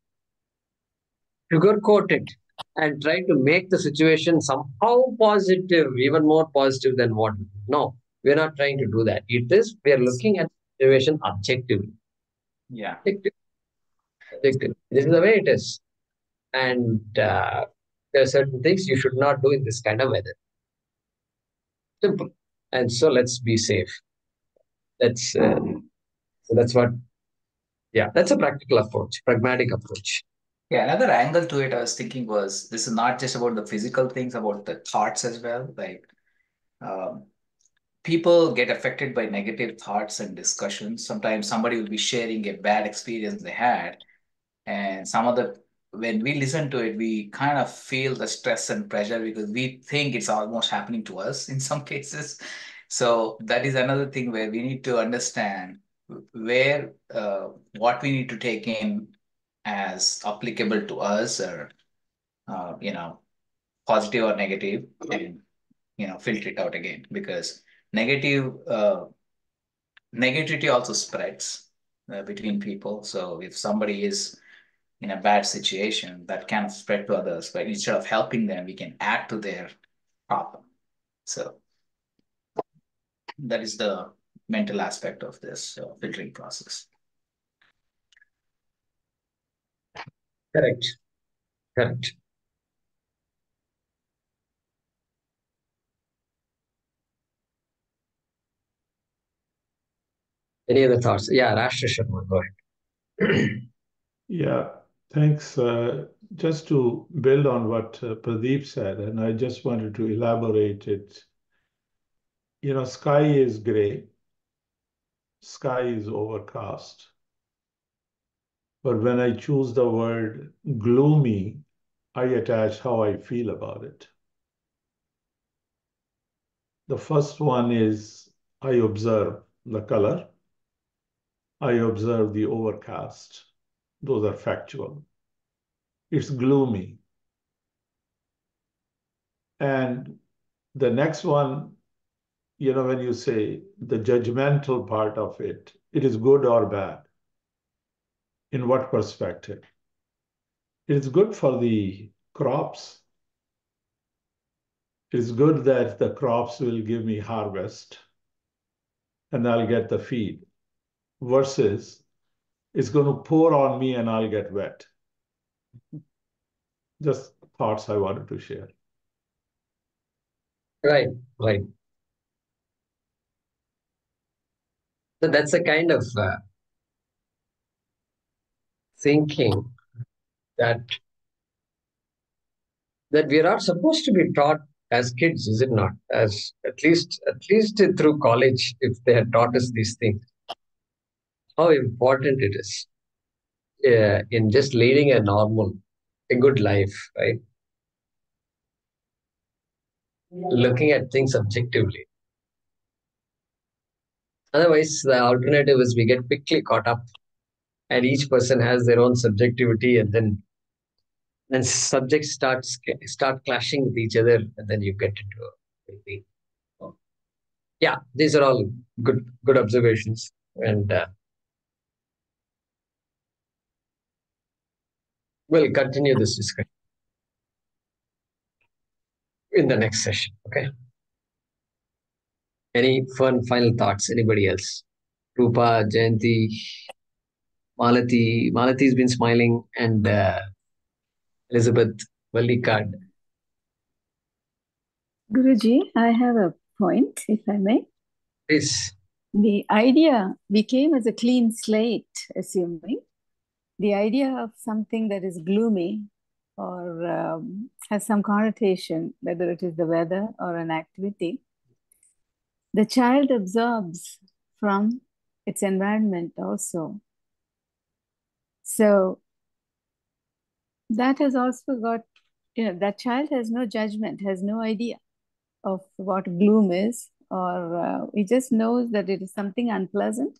sugarcoat it and try to make the situation somehow positive, even more positive than what. No, we're not trying to do that. We are looking at the situation objectively. Yeah. Objective. This is the way it is. And there are certain things you should not do in this kind of weather. Simple. And so let's be safe. That's so that's what. Yeah, that's a practical approach, pragmatic approach. Yeah, another angle to it I was thinking was this is not just about the physical things, about the thoughts as well. Like um, people get affected by negative thoughts and discussions. Sometimes somebody will be sharing a bad experience they had, and when we listen to it, we kind of feel the stress and pressure because we think it's almost happening to us in some cases. So that is another thing where we need to understand where what we need to take in as applicable to us, or you know, positive or negative, and filter it out again, because negativity also spreads between people. So if somebody is in a bad situation, that can spread to others, but instead of helping them, we can add to their problem. So that is the mental aspect of this filtering process. Correct. Correct. Any other thoughts? Yeah, Rashtra Sharma, go ahead. Yeah, thanks. Just to build on what Pradeep said, and I just wanted to elaborate it. Sky is gray, sky is overcast. But when I choose the word gloomy, I attach how I feel about it. The first one is I observe the color. I observe the overcast. Those are factual. It's gloomy. And the next one, when you say the judgmental part of it, it is good or bad. In what perspective? It is good for the crops. It's good that the crops will give me harvest and I'll get the feed, versus it's going to pour on me and I'll get wet. Just thoughts I wanted to share. Right, right. So that's the kind of thinking that we are not supposed to be taught as kids, is it not? As at least through college, if they had taught us these things, how important it is in just leading a good life, right? Looking at things objectively. Otherwise, the alternative is we get quickly caught up, and each person has their own subjectivity, and then subjects start clashing with each other, and then you get into maybe. Yeah, these are all good observations, and we'll continue this discussion in the next session. Okay. Any final thoughts? Anybody else? Rupa, Jayanti, Malati. Malati's been smiling, and Elizabeth, Vallikad. Guruji, I have a point, if I may. Please. The idea became as a clean slate, assuming the idea of something that is gloomy or has some connotation, whether it is the weather or an activity, the child absorbs from its environment also. So that has also got, that child has no judgment, has no idea of what gloom is, or he just knows that it is something unpleasant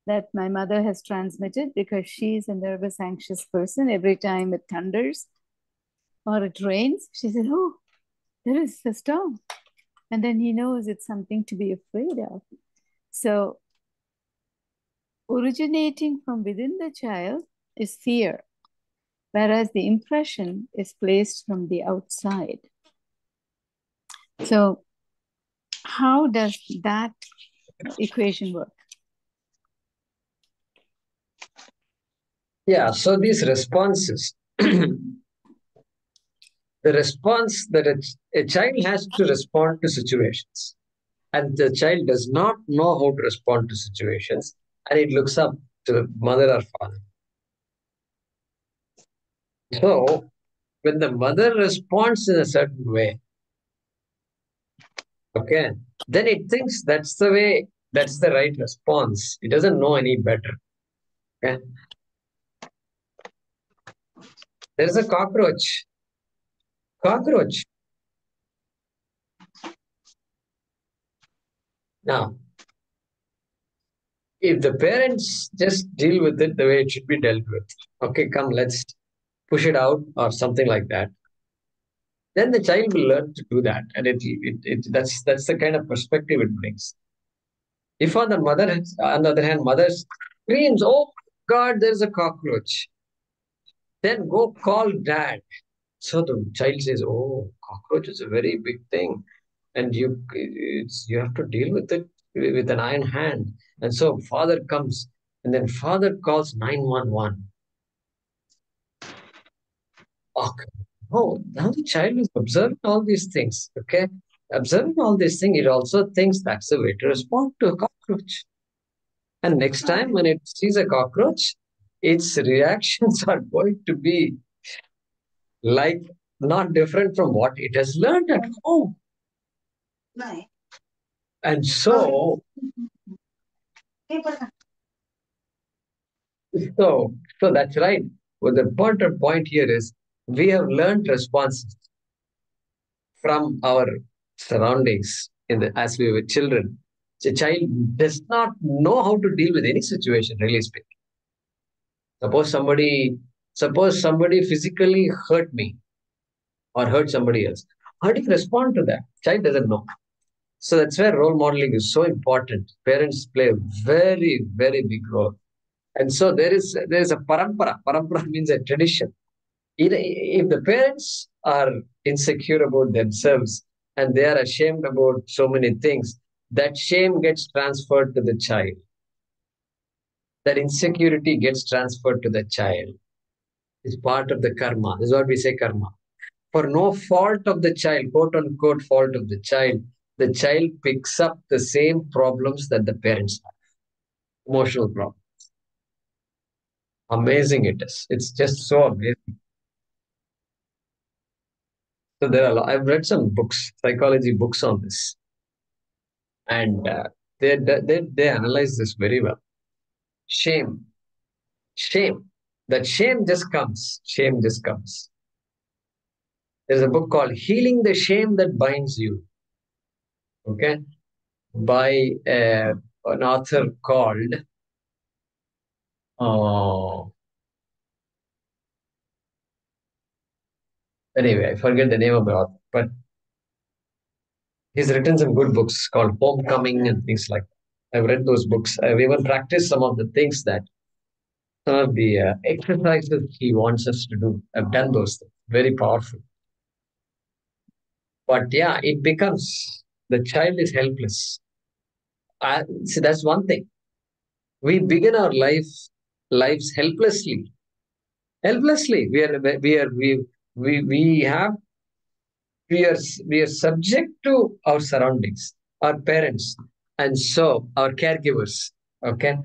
that my mother has transmitted, because she's a nervous, anxious person. Every time it thunders or it rains, she says, oh, there is a storm. And then he knows it's something to be afraid of. So originating from within the child is fear, whereas the impression is placed from the outside. So how does that equation work? Yeah, so these responses, the response that a child has to respond to situations, and the child does not know how to respond to situations, and it looks up to the mother or father. So when the mother responds in a certain way, okay, then it thinks that's the way, that's the right response. It doesn't know any better. Okay. There's a cockroach. Cockroach. Now, if the parents just deal with it the way it should be dealt with, okay, come, let's push it out or something like that, then the child will learn to do that, and that's the kind of perspective it brings. If on the other hand, mother screams, "Oh God, there's a cockroach," then go call dad. So the child says, "Oh, cockroach is a very big thing, and you have to deal with it with an iron hand." And so father comes, and then father calls 911. Okay. Oh, now the child is observing all these things. Okay, observing all these things, it also thinks that's the way to respond to a cockroach. And next time when it sees a cockroach, its reactions are going to be like not different from what it has learned at home. And so that's right. Well, the important point here is we have learned responses from our surroundings as we were children. The child does not know how to deal with any situation, really speaking. Suppose somebody physically hurt me or hurt somebody else. How do you respond to that? Child doesn't know. So that's where role modeling is so important. Parents play a very, very big role. And so there is a parampara. Parampara means a tradition. If the parents are insecure about themselves, and they are ashamed about so many things, that shame gets transferred to the child. That insecurity gets transferred to the child. It's part of the karma. This is what we say karma. For no fault of the child, quote unquote fault of the child picks up the same problems that the parents have. Emotional problems. Amazing it is. It's just so amazing. So there are I've read some books, psychology books on this, and they analyze this very well. Shame. That shame just comes. Shame just comes. There's a book called Healing the Shame That Binds You. Okay, by an author called anyway, I forget the name of the author, but he's written some good books called Homecoming and things like that. I've read those books. I've even practiced some of the things that some of the exercises he wants us to do. I've done those things. Very powerful. But yeah, it becomes the child is helpless. See, that's one thing. We begin our lives helplessly. Helplessly, we are subject to our surroundings, our parents, and so our caregivers. Okay,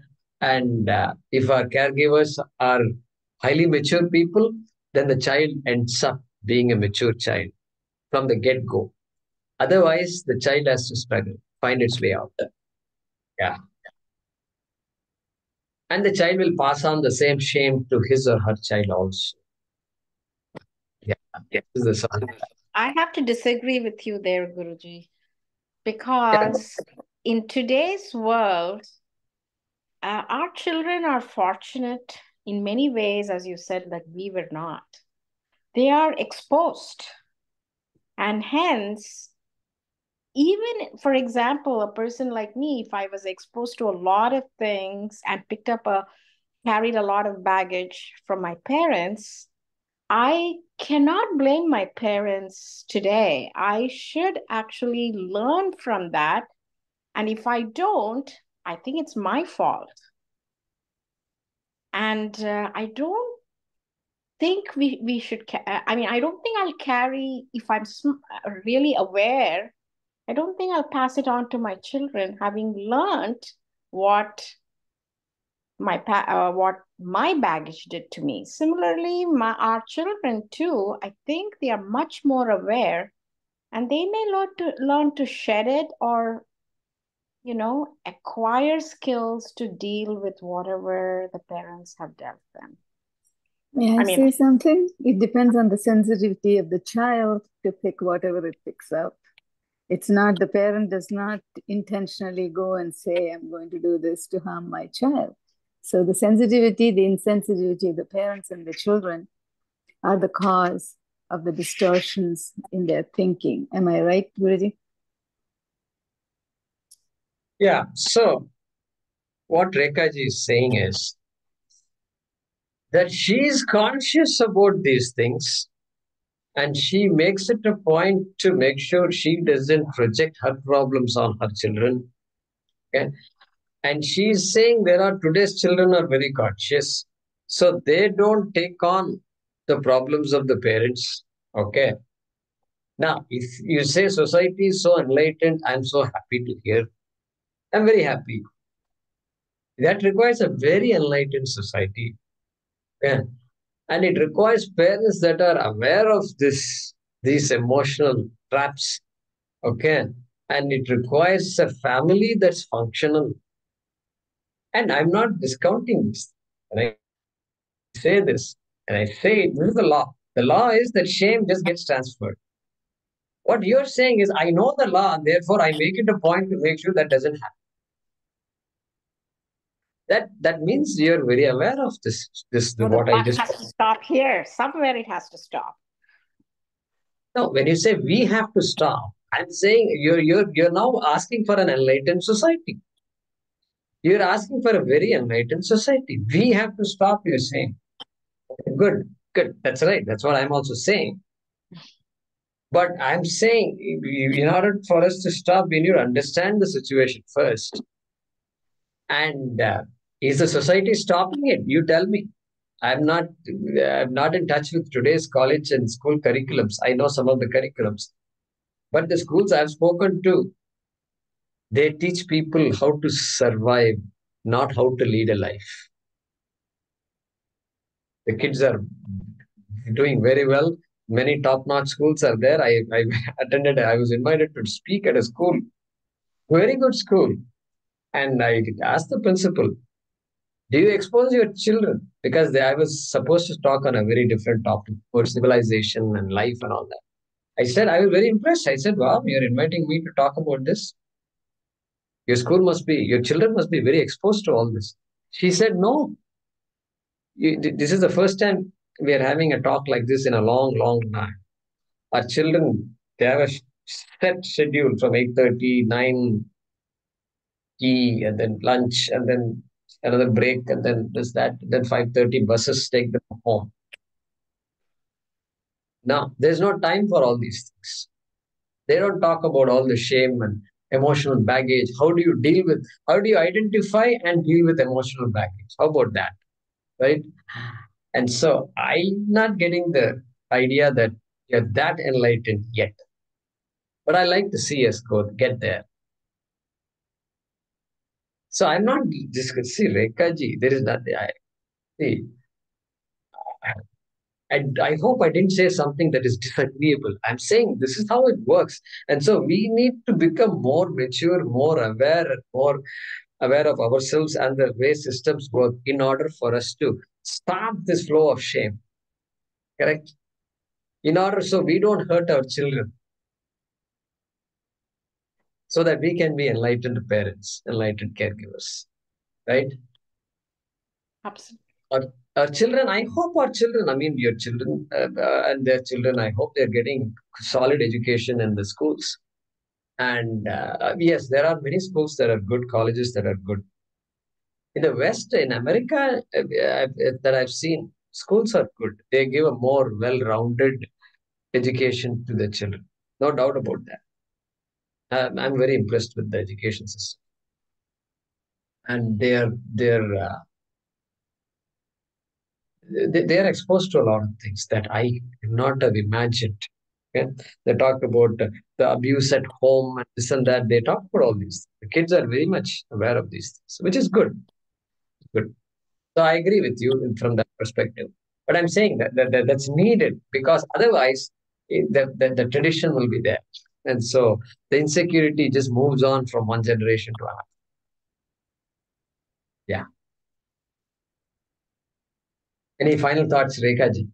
and if our caregivers are highly mature people, then the child ends up being a mature child from the get-go. Otherwise, the child has to struggle, find its way out. Yeah. And the child will pass on the same shame to his or her child also. Yeah. This is the song. I have to disagree with you there, Guruji, because in today's world, our children are fortunate in many ways, as you said, that we were not. They are exposed. And hence, even, for example, a person like me, if I was exposed to a lot of things and carried a lot of baggage from my parents, I cannot blame my parents today. I should actually learn from that. And if I don't, I think it's my fault. And I don't think we should, I don't think I'll carry, if I'm really aware, I don't think I'll pass it on to my children, having learned what my baggage did to me. Similarly, our children too, I think they are much more aware, and they may learn to shed it or, acquire skills to deal with whatever the parents have dealt them. May I say something? It depends on the sensitivity of the child to pick whatever it picks up. It's not, the parent does not intentionally go and say, I'm going to do this to harm my child. So the sensitivity, the insensitivity of the parents and the children are the cause of the distortions in their thinking. Am I right, Guruji? Yeah. So what Rekhaji is saying is that she is conscious about these things, and she makes it a point to make sure she doesn't project her problems on her children. Okay? And she is saying today's children are very conscious, so they don't take on the problems of the parents. Okay. Now, if you say society is so enlightened, I'm so happy to hear. I'm very happy. That requires a very enlightened society. Yeah. And it requires parents that are aware of these emotional traps. Okay. And it requires a family that's functional. And I'm not discounting this. And I say this, and I say this is the law. The law is that shame just gets transferred. What you're saying is, I know the law, and therefore I make it a point to make sure that doesn't happen. That means you're very aware of this. What I just has to stop here. Somewhere it has to stop. No, when you say we have to stop, I'm saying you're now asking for an enlightened society. You're asking for a very enlightened society. We have to stop, you're saying. Good. That's right. That's what I'm also saying. But I'm saying, in order for us to stop, we need to understand the situation first. And is the society stopping it? You tell me. I'm not. I'm not in touch with today's college and school curriculums. I know some of the curriculums, but the schools I've spoken to, they teach people how to survive, not how to lead a life. The kids are doing very well. Many top-notch schools are there. I attended. I was invited to speak at a school, very good school, and I asked the principal, "Do you expose your children?" Because I was supposed to talk on a very different topic for civilization and life and all that. I said, I was very impressed. I said, wow, you're inviting me to talk about this. Your children must be very exposed to all this. She said, no, this is the first time we are having a talk like this in a long, long time. Our children, they have a set schedule from 8:30, 9, tea, and then lunch, and then another break, and then this, that, and then 5:30 buses take them home. Now, there's no time for all these things. They don't talk about all the shame and emotional baggage. How do you identify and deal with emotional baggage? How about that? Right? And so I'm not getting the idea that you're that enlightened yet. But I like to see us get there. So I'm not just see Rekha ji, there is nothing. See, I hope I didn't say something that is disagreeable. I'm saying this is how it works. And so we need to become more mature, more aware, and more aware of ourselves and the way systems work in order for us to stop this flow of shame. Correct? In order so we don't hurt our children, so that we can be enlightened parents, enlightened caregivers. Right? Absolutely. Our children, I hope our children, I mean, your children and their children, I hope they're getting solid education in the schools. And yes, there are many schools that are good, colleges that are good. In the West, in America, that I've seen, schools are good. They give a more well-rounded education to the children. No doubt about that. I'm very impressed with the education system, and they are exposed to a lot of things that I could not have imagined. Okay? They talk about the abuse at home and this and that. They talk about all these. The kids are very much aware of these things, which is good. Good. So I agree with you from that perspective. But I'm saying that's needed, because otherwise the tradition will be there. And so the insecurity just moves on from one generation to another. Yeah. Any final thoughts, Rekha ji?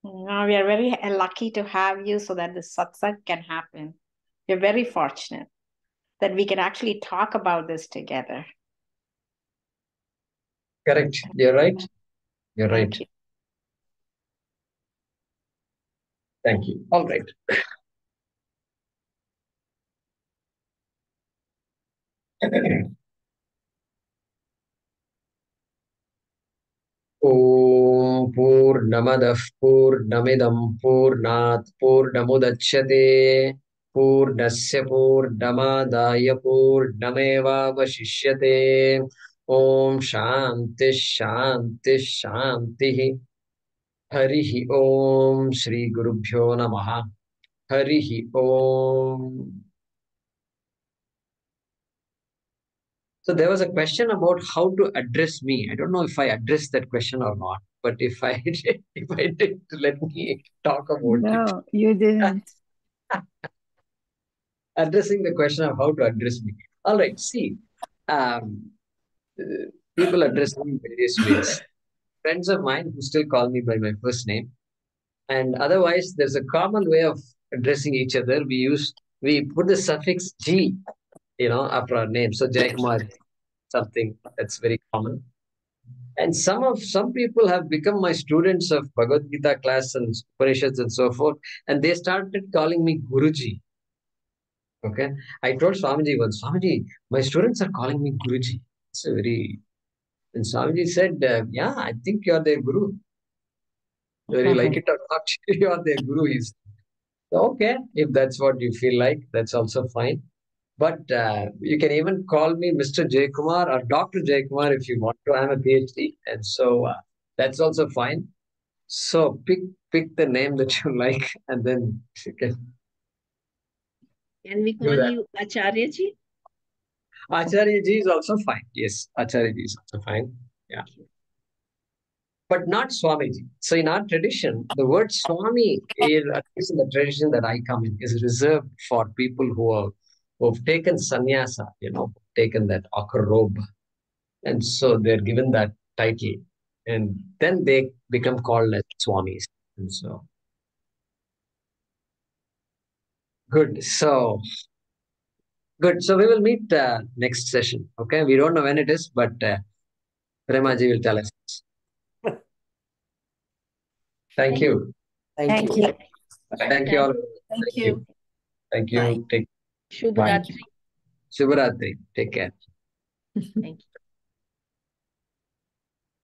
No, we are very lucky to have you so that the satsang can happen. We're very fortunate that we can actually talk about this together. Correct. You're right. You're right. Thank you. Thank you. All right. ॐ पूर्णमदः पूर्णमिदं पूर्णात् पूर्णमुदच्यते पूर्णस्य पूर्णमादाय पूर्णमेवावशिष्यते ॐ शान्तिः शान्तिः शान्तिः हरिः ॐ श्रीगुरुभ्यो नमः हरिः ॐ. So there was a question about how to address me. I don't know if I addressed that question or not, but if I did, let me talk about it. No, you didn't. Addressing the question of how to address me. All right, see, people address me in various ways. Friends of mine who still call me by my first name, and otherwise there's a common way of addressing each other. We put the suffix G, after our name. So Jaykumar, something that's very common. And some people have become my students of Bhagavad Gita class and Upanishads and so forth, and they started calling me Guruji. Okay, I told Swamiji once, Swamiji, my students are calling me Guruji. It's a and Swamiji said, yeah, I think you're their guru. Whether you like it or not, you're their guru. Okay, if that's what you feel like, that's also fine. But you can even call me Mr. J Kumar or Dr. J Kumar if you want to. I'm a PhD, and so that's also fine. So pick the name that you like, and then you can Can we do call that. you Acharya ji? Acharya ji is also fine. Yes, Acharya ji is also fine. Yeah. But not Swamiji. So in our tradition, the word Swami, at least in the tradition that I come in, is reserved for people who've taken sannyasa, taken that ochre robe. And so they're given that title. And then they become called as Swamis. And so, good. Good. So we will meet next session. Okay. We don't know when it is, but Premaji will tell us. Thank you. Thank you. Thank you all. Thank you. Thank you. Bye. Take Shubharatri. Shubharatri. Take care. Thank you.